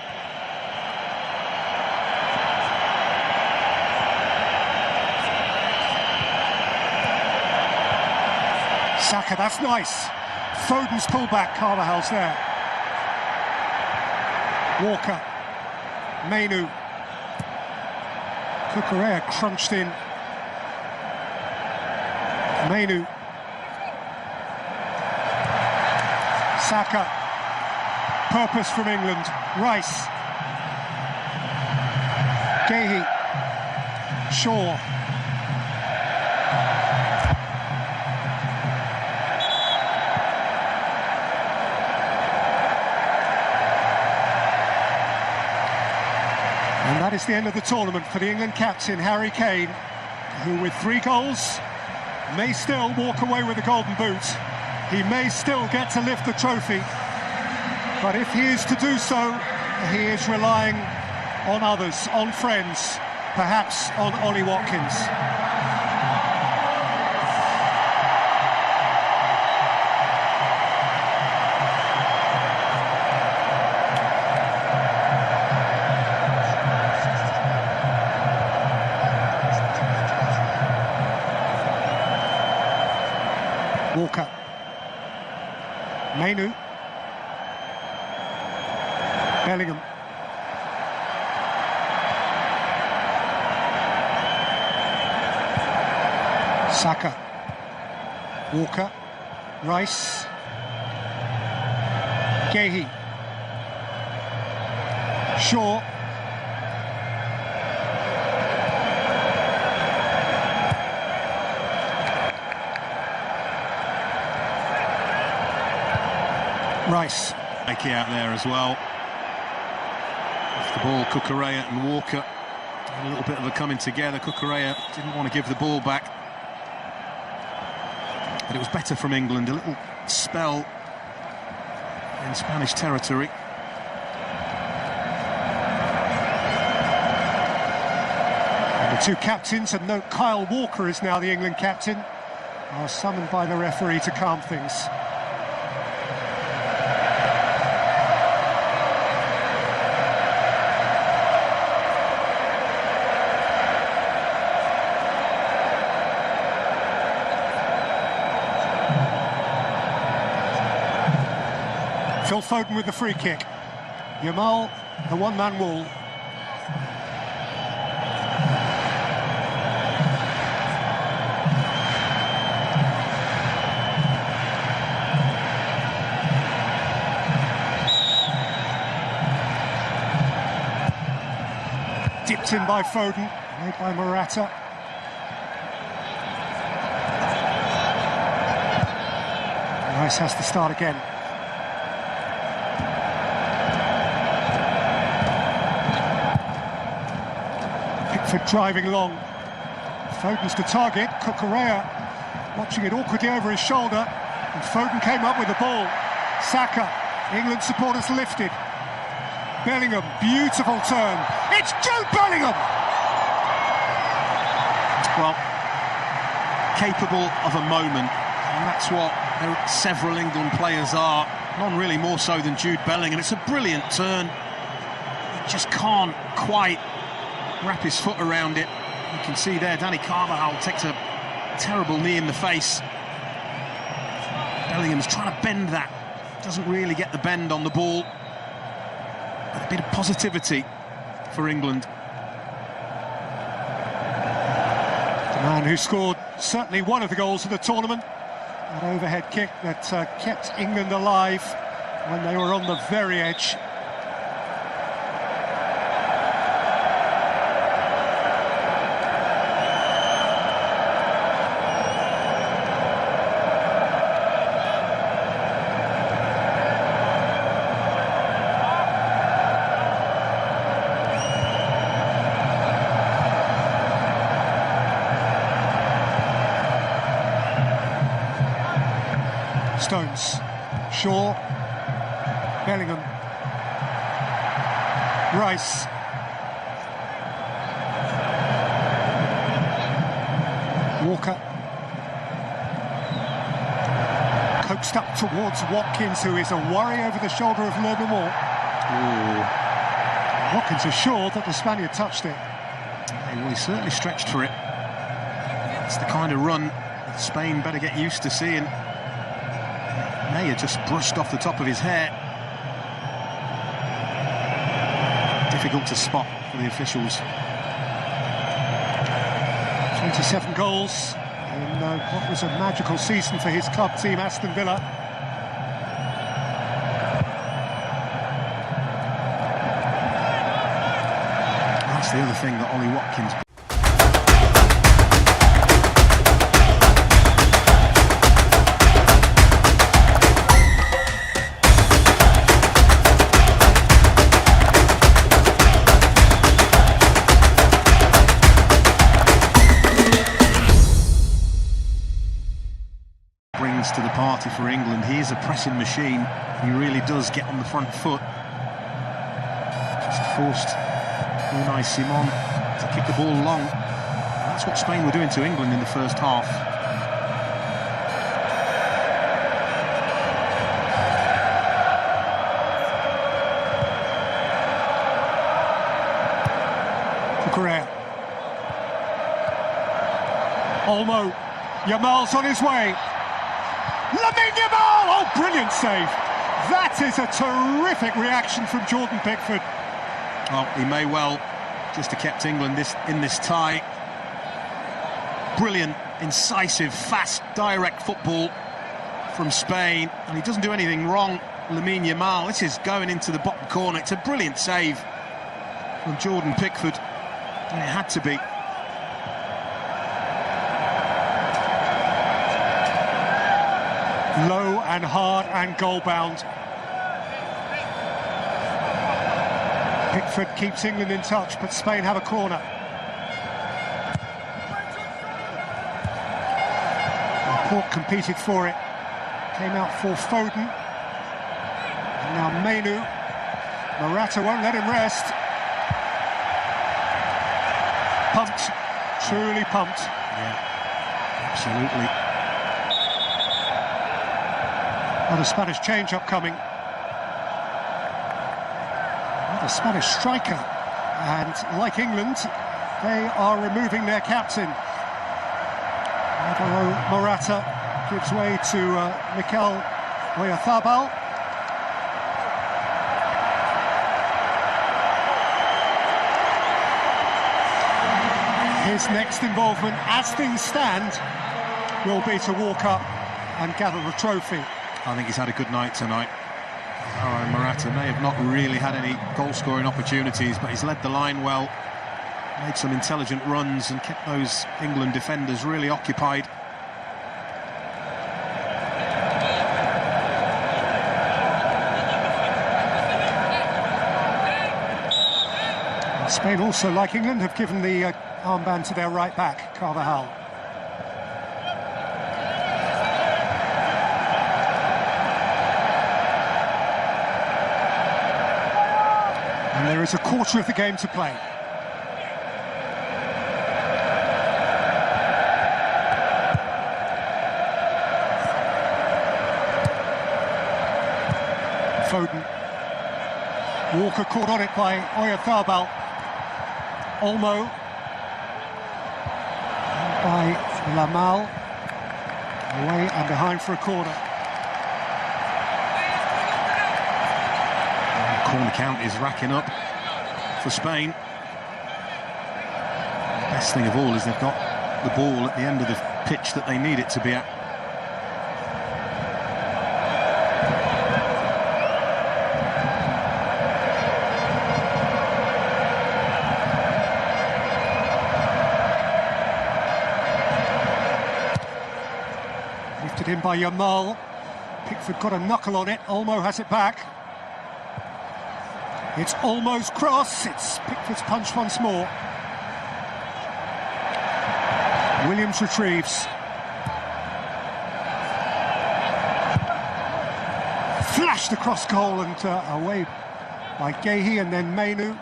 Saka, that's nice. Foden's pullback, Carvajal's there. Walker, Mainu, Cucurella crunched in. Mainu, Saka. Purpose from England. Rice. Gehi. Shaw. And that is the end of the tournament for the England captain, Harry Kane, who with 3 goals may still walk away with the golden boot. He may still get to lift the trophy, but if he is to do so, he is relying on others, on friends, perhaps on Ollie Watkins. Walker, Mainu, Bellingham, Saka, Walker, Rice, Gehi, Shaw, Rice. Ike out there as well. Off the ball, Cucurella and Walker. A little bit of a coming together. Cucurella didn't want to give the ball back, but it was better from England. A little spell in Spanish territory. And the 2 captains, and note Kyle Walker is now the England captain, are summoned by the referee to calm things. Phil Foden with the free kick. Yamal, the one-man wall. Dipped in by Foden, made by Morata. Rice has to start again. Pickford driving long. Foden's to target. Cucurella watching it awkwardly over his shoulder. And Foden came up with the ball. Saka, England supporters lifted. Bellingham, beautiful turn. It's Jude Bellingham! Well, capable of a moment, and that's what several England players are. None really more so than Jude Bellingham. It's a brilliant turn. He just can't quite wrap his foot around it. You can see there Danny Carvajal takes a terrible knee in the face. Bellingham's trying to bend that. Doesn't really get the bend on the ball. But a bit of positivity for England. The man who scored certainly one of the goals of the tournament. That overhead kick that kept England alive when they were on the very edge. Stones, Shaw, Bellingham, Rice, Walker, coaxed up towards Watkins, who is a worry over the shoulder of Le Mans. Watkins assured that the Spaniard touched it. Well, he certainly stretched for it. It's the kind of run that Spain better get used to seeing. May have just brushed off the top of his hair. Difficult to spot for the officials. 27 goals in what was a magical season for his club team, Aston Villa. That's the other thing that Ollie Watkins quality for England. He is a pressing machine. He really does get on the front foot. Just forced Unai Simon to kick the ball long. That's what Spain were doing to England in the first half. Correa. Olmo. Yamal's on his way. Lamine Yamal! Oh, brilliant save. That is a terrific reaction from Jordan Pickford. Well, he may well just have kept England in this tie. Brilliant, incisive, fast, direct football from Spain, and he doesn't do anything wrong. Lamine Yamal, this is going into the bottom corner. It's a brilliant save from Jordan Pickford, and it had to be. Low and hard and goal-bound. Pickford keeps England in touch, but Spain have a corner. Laporte competed for it. Came out for Foden. And now Mainu. Morata won't let him rest. Pumped. Truly pumped. Yeah, absolutely. Not a Spanish change upcoming. Not a Spanish striker. And like England, they are removing their captain. Alvaro Morata gives way to Mikel Oyarzabal. His next involvement, as things stand, will be to walk up and gather the trophy. I think he's had a good night tonight. Alvaro Morata may have not really had any goal-scoring opportunities, but he's led the line well, made some intelligent runs and kept those England defenders really occupied. And Spain also, like England, have given the armband to their right back, Carvajal. And there is a quarter of the game to play. Foden. Walker caught on it by Oyarzabal. Olmo. And by Lamal. Away and behind for a corner. Corner count is racking up for Spain. The best thing of all is they've got the ball at the end of the pitch that they need it to be at. Lifted in by Yamal. Pickford got a knuckle on it. Olmo has it back. It's Olmo's cross. It's Pickford's punch once more. Williams retrieves. Flashed across goal and away by Gehi, and then Mainu.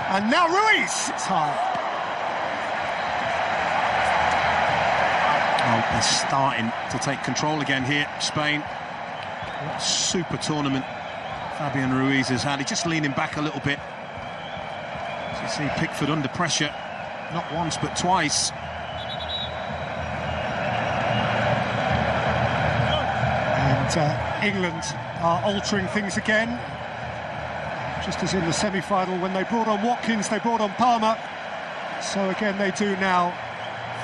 And now Ruiz! It's high. Oh, they're starting to take control again here, Spain. What a super tournament Fabian Ruiz has had. He's just leaning back a little bit. So you see Pickford under pressure, not once but twice. And England are altering things again. Just as in the semi-final, when they brought on Watkins, they brought on Palmer. So again they do now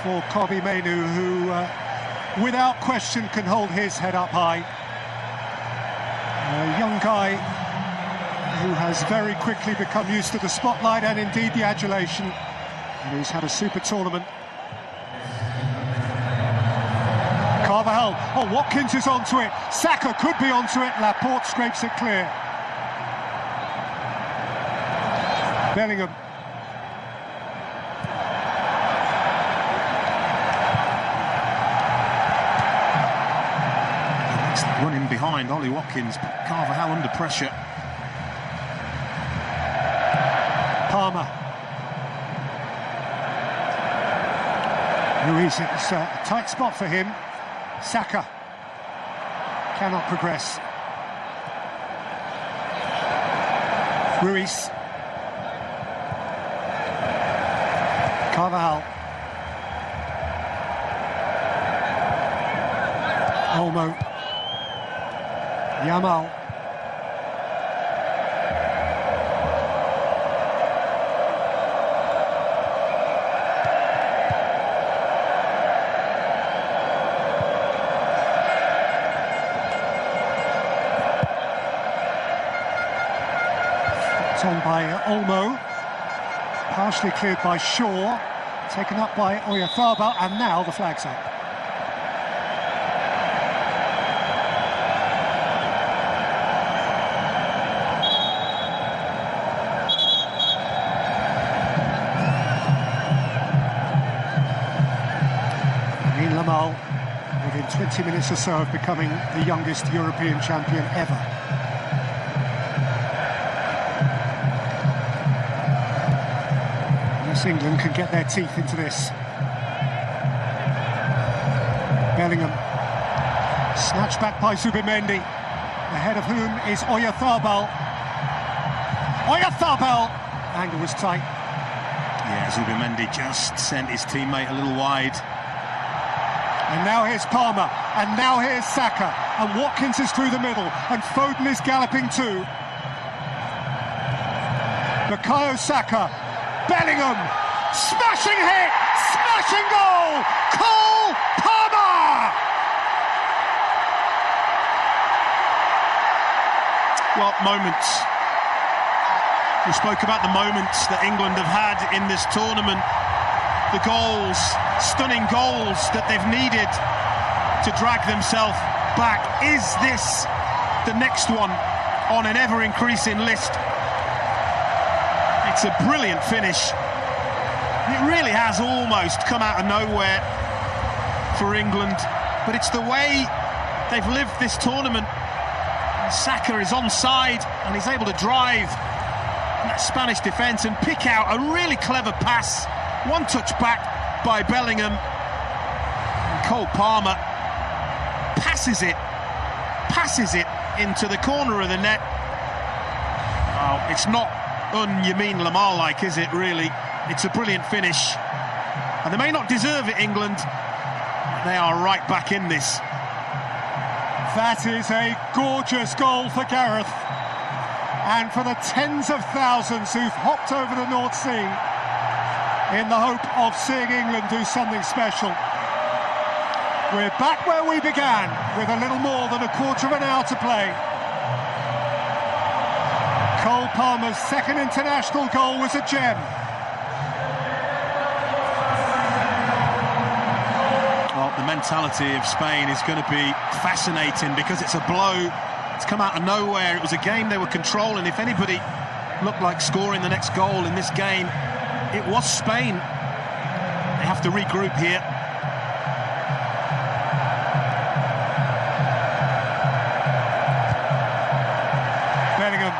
for Kobbie Mainoo, who without question can hold his head up high. A young guy who has very quickly become used to the spotlight and indeed the adulation, and he's had a super tournament. Carvajal, oh, Watkins is onto it, Saka could be onto it, Laporte scrapes it clear. Bellingham. behind Ollie Watkins, but Carvajal under pressure. Palmer. Ruiz, it's a tight spot for him. Saka cannot progress. Ruiz. Carvajal. Olmo. Yamal. It's on by Olmo. Partially cleared by Shaw. Taken up by Oyarzabal, and now the flag's up. Lamal, within 20 minutes or so of becoming the youngest European champion ever. Unless England can get their teeth into this. Bellingham, snatched back by Zubimendi, ahead of whom is Oyarzabal. Oyarzabal! Angle was tight. Yeah, Zubimendi just sent his teammate a little wide. And now here's Palmer, and now here's Saka, and Watkins is through the middle, and Foden is galloping too. Bukayo Saka, Bellingham, smashing hit, smashing goal, Cole Palmer! Well, moments. We spoke about the moments that England have had in this tournament. The goals, stunning goals that they've needed to drag themselves back. Is this the next one on an ever-increasing list? It's a brilliant finish. It really has almost come out of nowhere for England, but it's the way they've lived this tournament. Saka is onside and he's able to drive that Spanish defence and pick out a really clever pass. One touch back by Bellingham, and Cole Palmer passes it into the corner of the net. Oh, it's not un-Yamin Lamar-like, is it, really? It's a brilliant finish. And they may not deserve it, England, but they are right back in this. That is a gorgeous goal for Gareth, and for the tens of thousands who've hopped over the North Sea in the hope of seeing England do something special. We're back where we began, with a little more than a quarter of an hour to play. Cole Palmer's second international goal was a gem. Well, the mentality of Spain is going to be fascinating, because it's a blow. It's come out of nowhere. It was a game they were controlling. If anybody looked like scoring the next goal in this game, it was Spain. They have to regroup here. Bellingham.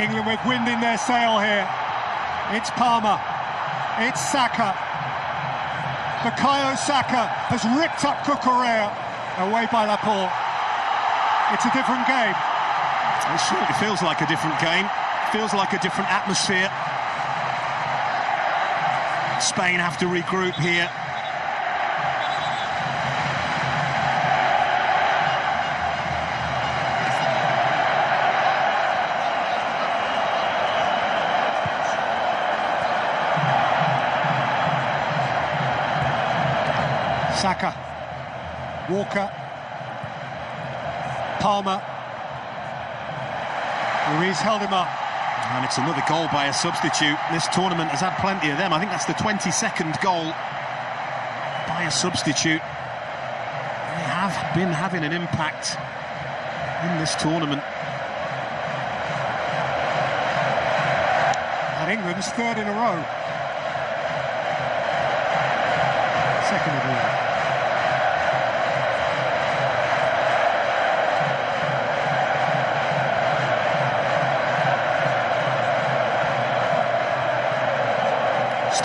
England with wind in their sail here. It's Palmer. It's Saka. Bukayo Saka has ripped up Cucurella, away by Laporte. It's a different game. It certainly feels like a different game. Feels like a different atmosphere. Spain have to regroup here. Saka, Walker, Palmer. Ruiz held him up. And it's another goal by a substitute. This tournament has had plenty of them. I think that's the 22nd goal by a substitute. They have been having an impact in this tournament. And England's third in a row. Second in a row.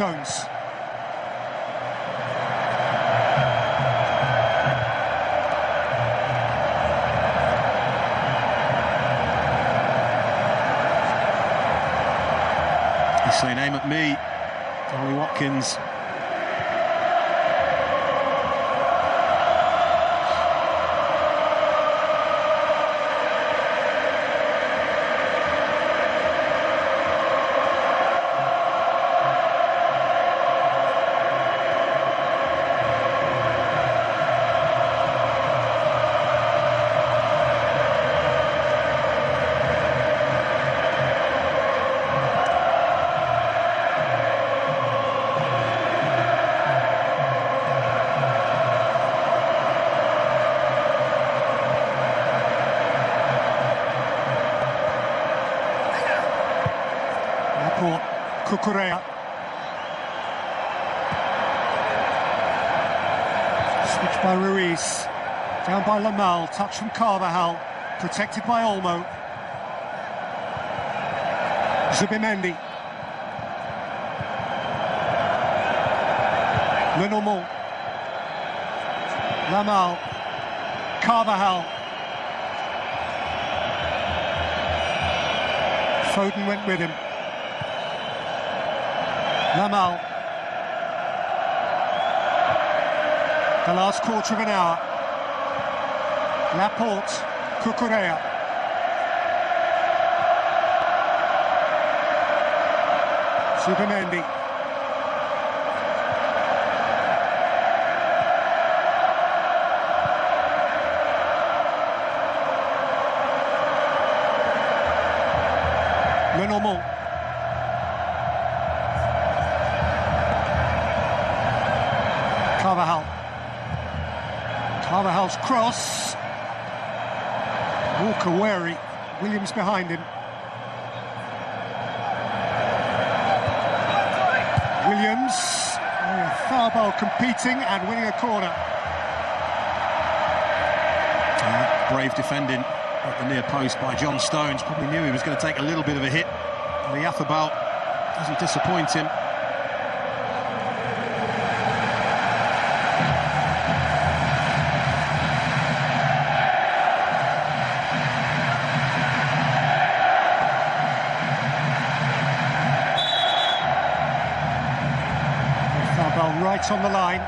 Stones. He's saying, aim at me, Ollie Watkins. Cucurella. Switch by Ruiz. Down by Lamal. Touch from Carvajal. Protected by Olmo. Zubimendi. Lenormand. Lamal. Carvajal. Foden went with him. Lamal. The last quarter of an hour. Laporte. Cucurella. Zubimendi. Lenormand. Carvajal. Carvajal's cross. Walker wary. Williams behind him. Williams. Farbal competing and winning a corner. Brave defending at the near post by John Stones. Probably knew he was going to take a little bit of a hit. And the Athabal doesn't disappoint him. Right on the line.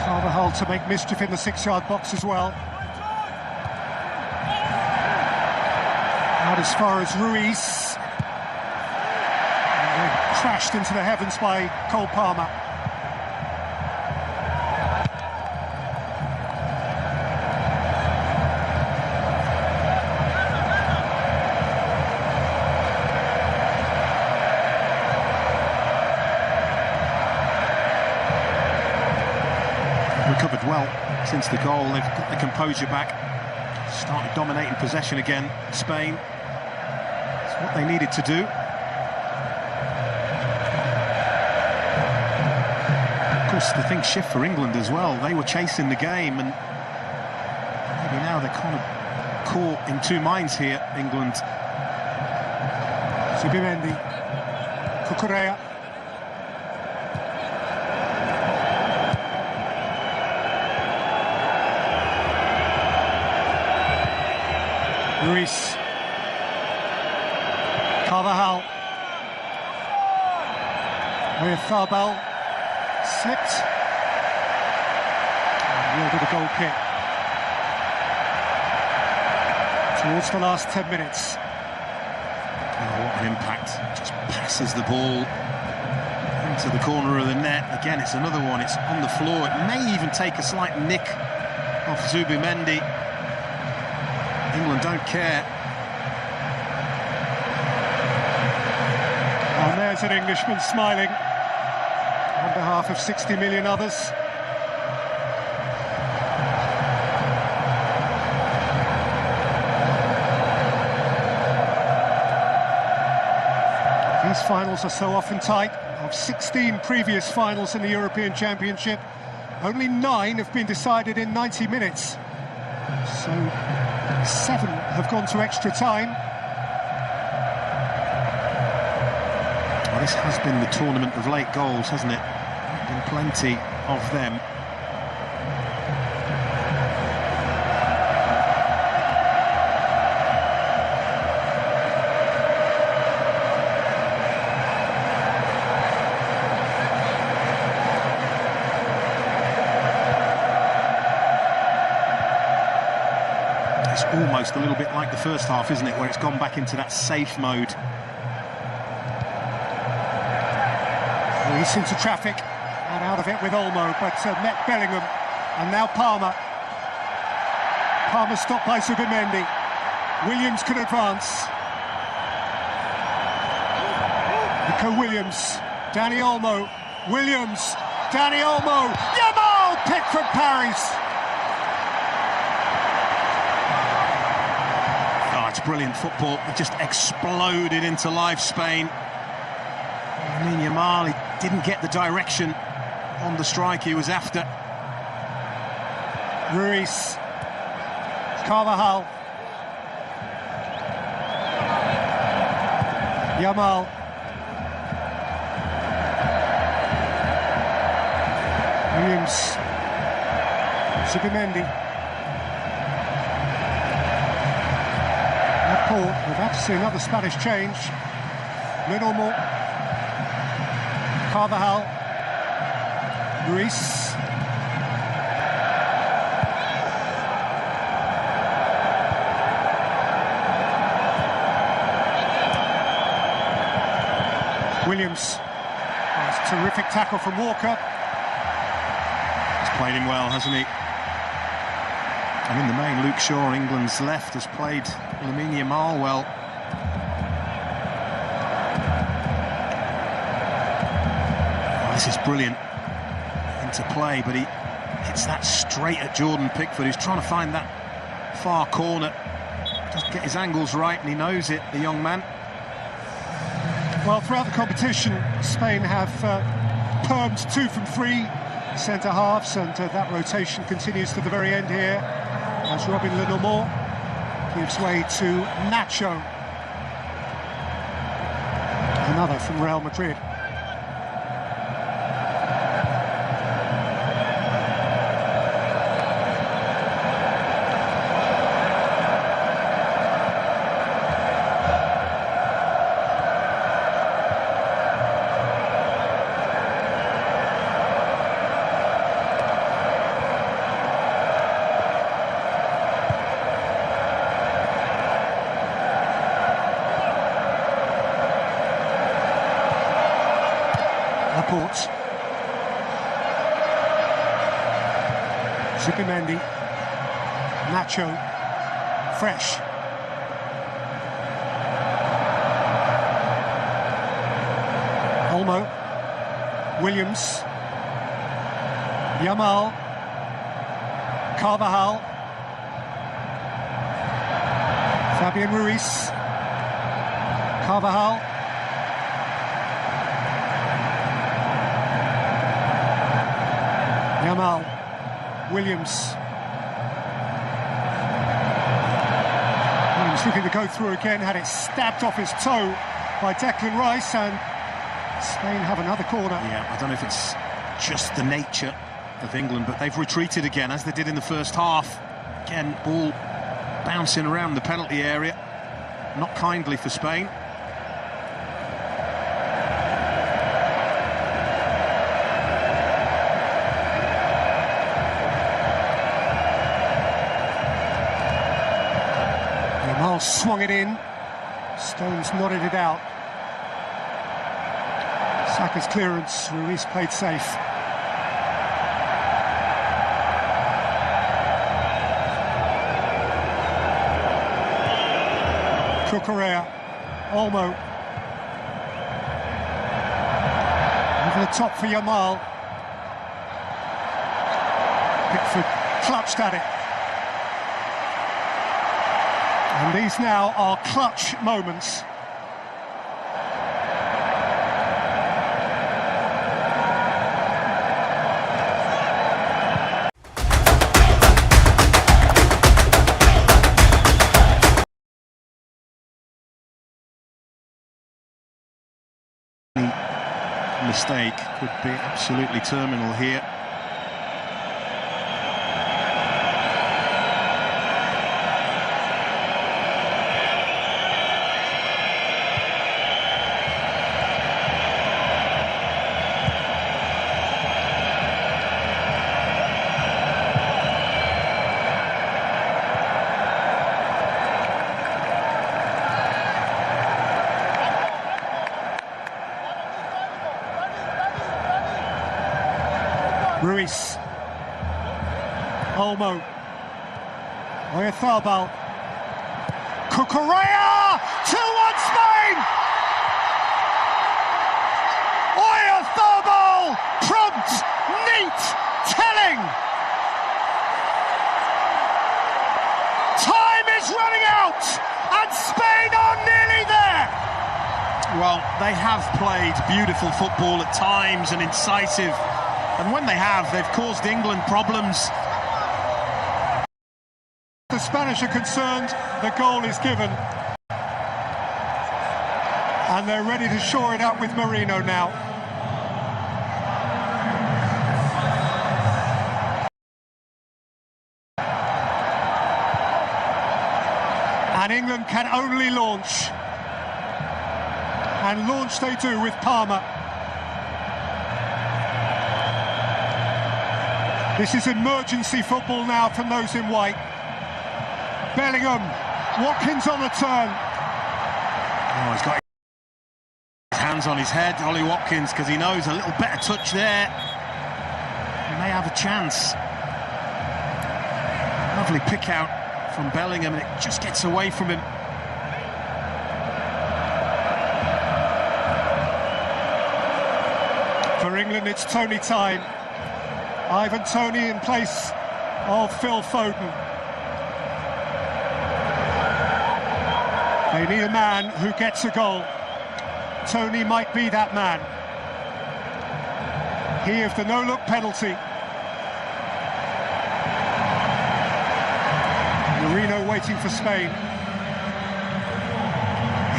Carvajal to make mischief in the 6-yard box as well. Not as far as Ruiz. And crashed into the heavens by Cole Palmer. Recovered well since the goal. They've got the composure back. Started dominating possession again. Spain. It's what they needed to do. Of course, the things shift for England as well. They were chasing the game, and maybe now they're kind of caught in two minds here, England. Zubimendi. Cucurella. Ruiz. Carvajal. With Farbal. Slipped. And yielded a goal kick. Towards the last 10 minutes. Oh, what an impact. Just passes the ball into the corner of the net. Again, it's another one. It's on the floor. It may even take a slight nick off Zubimendi. England don't care. And there's an Englishman smiling on behalf of 60 million others. These finals are so often tight. Of 16 previous finals in the European Championship, only 9 have been decided in 90 minutes. So 7 have gone to extra time. Well, This has been the tournament of late goals, hasn't it? Been plenty of them. It's almost a little bit like the first half, isn't it, where it's gone back into that safe mode. He's into traffic and out of it with Olmo, but met Bellingham, and now Palmer. Palmer stopped by Zubimendi. Williams could advance. Nico Williams, Danny Olmo, Williams, Danny Olmo, Yamal, Pickford parries. Oh, it's brilliant football. It just exploded into life Spain. I mean, Yamal, he didn't get the direction on the strike he was after. Ruiz, Carvajal, Yamal, Williams, Zubimendi. Laporte, we're about to see another Spanish change. Lenormand, Carvajal, Ruiz, Williams. Oh, it's a terrific tackle from Walker. He's played him well, hasn't he? And in the main, Luke Shaw, England's left, has played Lamine Yamal well. This is brilliant into play, but he hits that straight at Jordan Pickford, who's trying to find that far corner. Doesn't get his angles right, and he knows it, the young man. Well, throughout the competition, Spain have permed 2 from 3 centre-halves, and that rotation continues to the very end here, as Robin Lenormand gives way to Nacho, another from Real Madrid. Laporte, Zubimendi, Nacho, Fresh, Olmo, Williams, Yamal, Carvajal, Fabian Ruiz, Carvajal, Yamal, Williams. Williams looking to go through again, had it stabbed off his toe by Declan Rice, and Spain have another corner. Yeah, I don't know if it's just the nature of England, but they've retreated again, as they did in the first half. Again, ball bouncing around the penalty area. Not kindly for Spain. Yamal swung it in. Stones nodded it out. Saka's clearance. Ruiz played safe. Cucurella, Olmo. Over the top for Yamal. Pickford clutched at it. And these now are clutch moments. mistake could be absolutely terminal here. Ruiz, Olmo, Oyarzábal, Cucurella, 2-1 Spain! Oyarzábal, prompt, neat, telling! Time is running out, and Spain are nearly there! Well, they have played beautiful football at times and incisive. And when they have, they've caused England problems. The Spanish are concerned, the goal is given. And they're ready to shore it up with Marino now. And England can only launch. And launch they do with Palmer. This is emergency football now from those in white. Bellingham, Watkins on the turn. Oh, he's got his hands on his head, Ollie Watkins, because he knows a little better touch there. He may have a chance. Lovely pick out from Bellingham, and it just gets away from him. For England, it's Tony time. Ivan Toney in place of Phil Foden. They need a man who gets a goal. Toney might be that man. He of the no-look penalty. Marino waiting for Spain.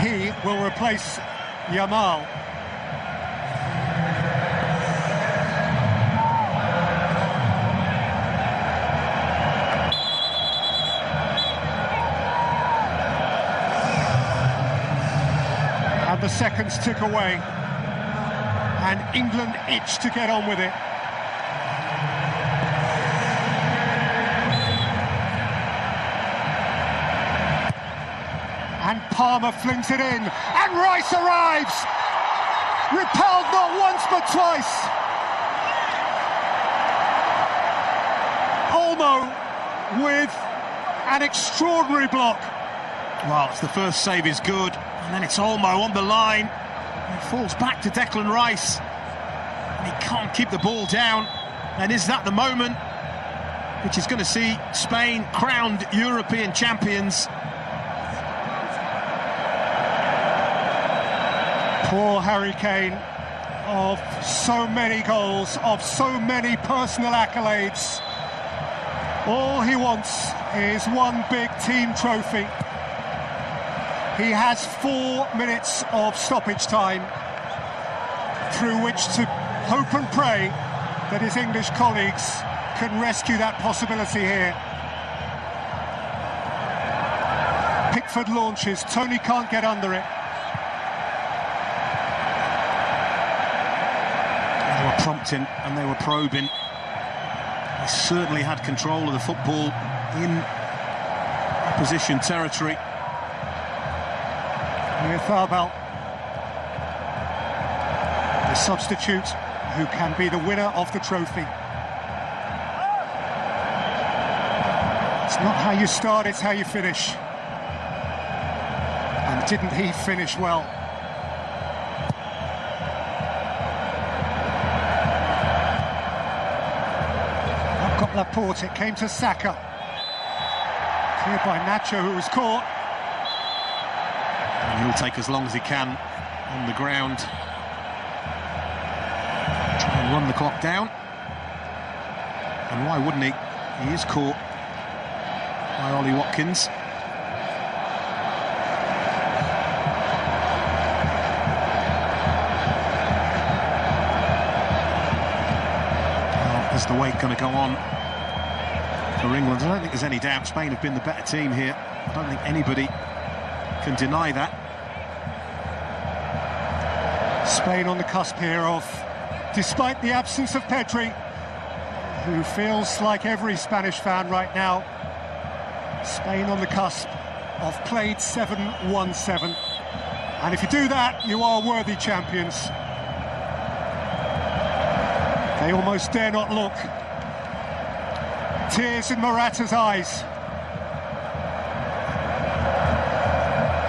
He will replace Yamal. And the seconds tick away, and England itch to get on with it. And Palmer flings it in, and Rice arrives! Repelled not once but twice. Olmo with an extraordinary block. Well, it's the first save is good. And then it's Olmo on the line. It falls back to Declan Rice. And he can't keep the ball down. And is that the moment which is going to see Spain crowned European champions? Poor Harry Kane, of so many goals, of so many personal accolades. All he wants is one big team trophy. He has 4 minutes of stoppage time through which to hope and pray that his English colleagues can rescue that possibility here. Pickford launches, Toney can't get under it. They were prompting and they were probing. They certainly had control of the football in opposition territory. Oyarzábal, the substitute who can be the winner of the trophy. It's not how you start, it's how you finish. And didn't he finish well? Up got Laporte, it came to Saka. Cleared by Nacho, who was caught. And he'll take as long as he can on the ground. Try and run the clock down. And why wouldn't he? He is caught by Ollie Watkins. the wait going to go on for England? I don't think there's any doubt Spain have been the better team here. I don't think anybody can deny that. Spain on the cusp here of, despite the absence of Pedri, who feels like every Spanish fan right now, Spain on the cusp of played 7-1-7. And if you do that, you are worthy champions. They almost dare not look. Tears in Morata's eyes.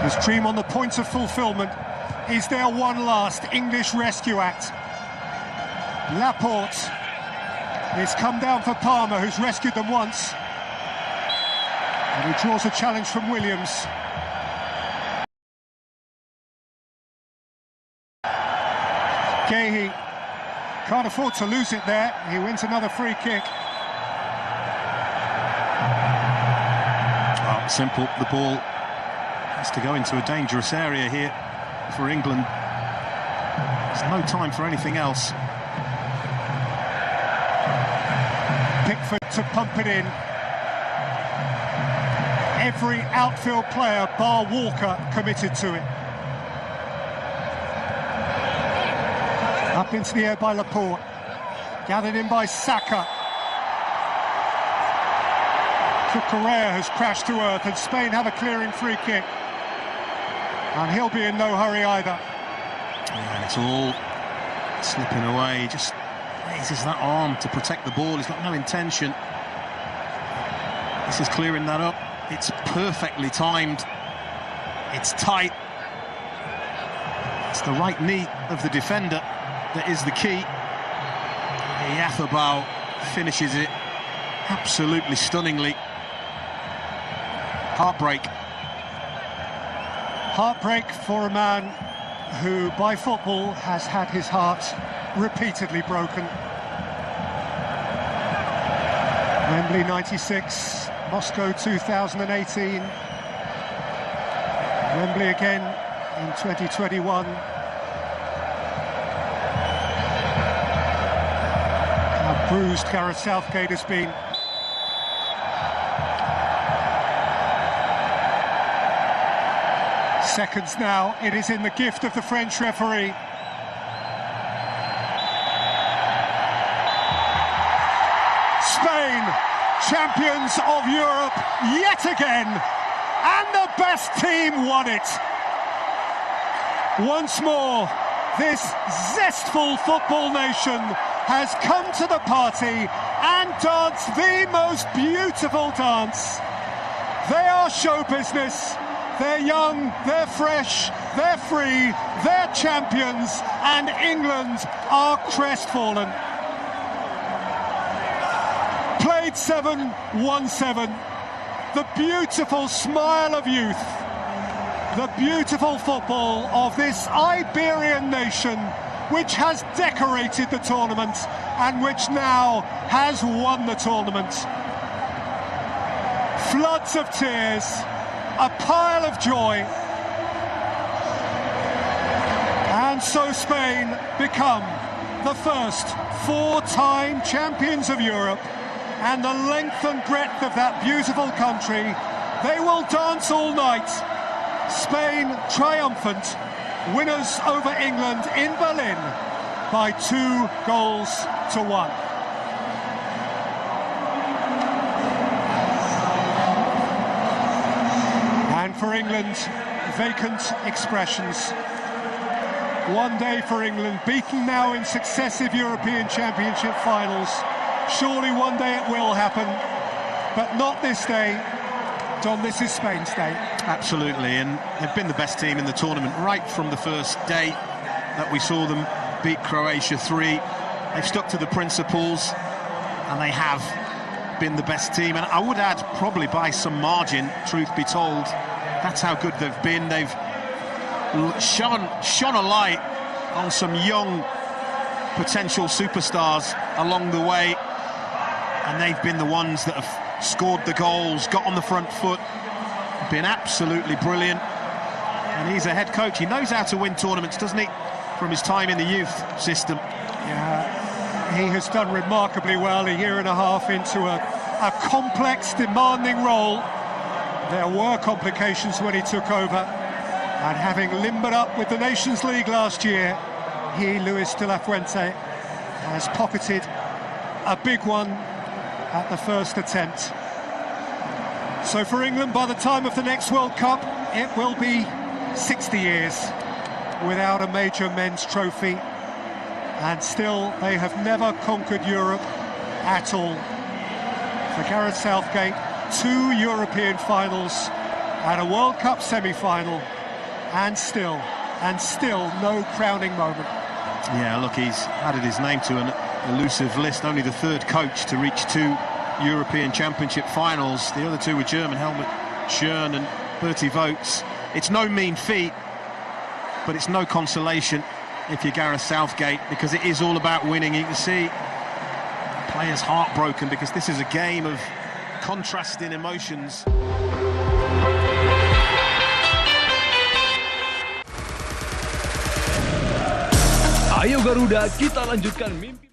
His dream on the point of fulfilment. Is there one last English rescue act? Laporte has come down for Palmer, who's rescued them once. And he draws a challenge from Williams. Gahey can't afford to lose it there. He wins another free kick. Well, simple. The ball has to go into a dangerous area here for England. There's no time for anything else. Pickford to pump it in. Every outfield player, bar Walker, committed to it. Up into the air by Laporte. Gathered in by Saka. Correa has crashed to earth, and Spain have a clearing free kick. And he'll be in no hurry either. And it's all slipping away. He just raises that arm to protect the ball. He's got no intention. This is clearing that up. It's perfectly timed. It's tight. It's the right knee of the defender that is the key. Yathabal finishes it absolutely stunningly. Heartbreak. Heartbreak for a man who, by football, has had his heart repeatedly broken. Wembley 96, Moscow 2018. Wembley again in 2021. How bruised Gareth Southgate has been. Seconds now, it is in the gift of the French referee. Spain, champions of Europe yet again, and the best team won it. Once more, this zestful football nation has come to the party and danced the most beautiful dance. They are show business. They're young, they're fresh, they're free, they're champions, and England are crestfallen. Played 7-1-7. The beautiful smile of youth. The beautiful football of this Iberian nation, which has decorated the tournament and which now has won the tournament. Floods of tears. A pile of joy. And so Spain become the first four-time champions of Europe, and the length and breadth of that beautiful country, they will dance all night. Spain triumphant, winners over England in Berlin by 2-1. For England, vacant expressions. One day for England, beaten now in successive European Championship finals. Surely one day it will happen, but not this day. Don, this is Spain's day. Absolutely, and they've been the best team in the tournament right from the first day that we saw them beat Croatia 3. They've stuck to the principles, and they have been the best team. And I would add, probably by some margin, truth be told. That's how good they've been. They've shone a light on some young potential superstars along the way, and they've been the ones that have scored the goals, got on the front foot, been absolutely brilliant. And he's a head coach. He knows how to win tournaments, doesn't he? From his time in the youth system. Yeah, he has done remarkably well a year and a half into a complex, demanding role. There were complications when he took over, and having limbered up with the Nations League last year, Luis de la Fuente, has pocketed a big one at the first attempt. So for England, by the time of the next World Cup, it will be 60 years without a major men's trophy, and still they have never conquered Europe at all. For Gareth Southgate, 2 European finals and a World Cup semi-final, and still no crowning moment. Yeah, look, he's added his name to an elusive list, only the 3rd coach to reach 2 European Championship finals. The other 2 were German, Helmut Schön and Bertie Vogts. It's no mean feat, but it's no consolation if you're Gareth Southgate, because it is all about winning. You can see players heartbroken, because this is a game of contrasting emotions. Ayo Garuda, kita lanjutkan mimpi.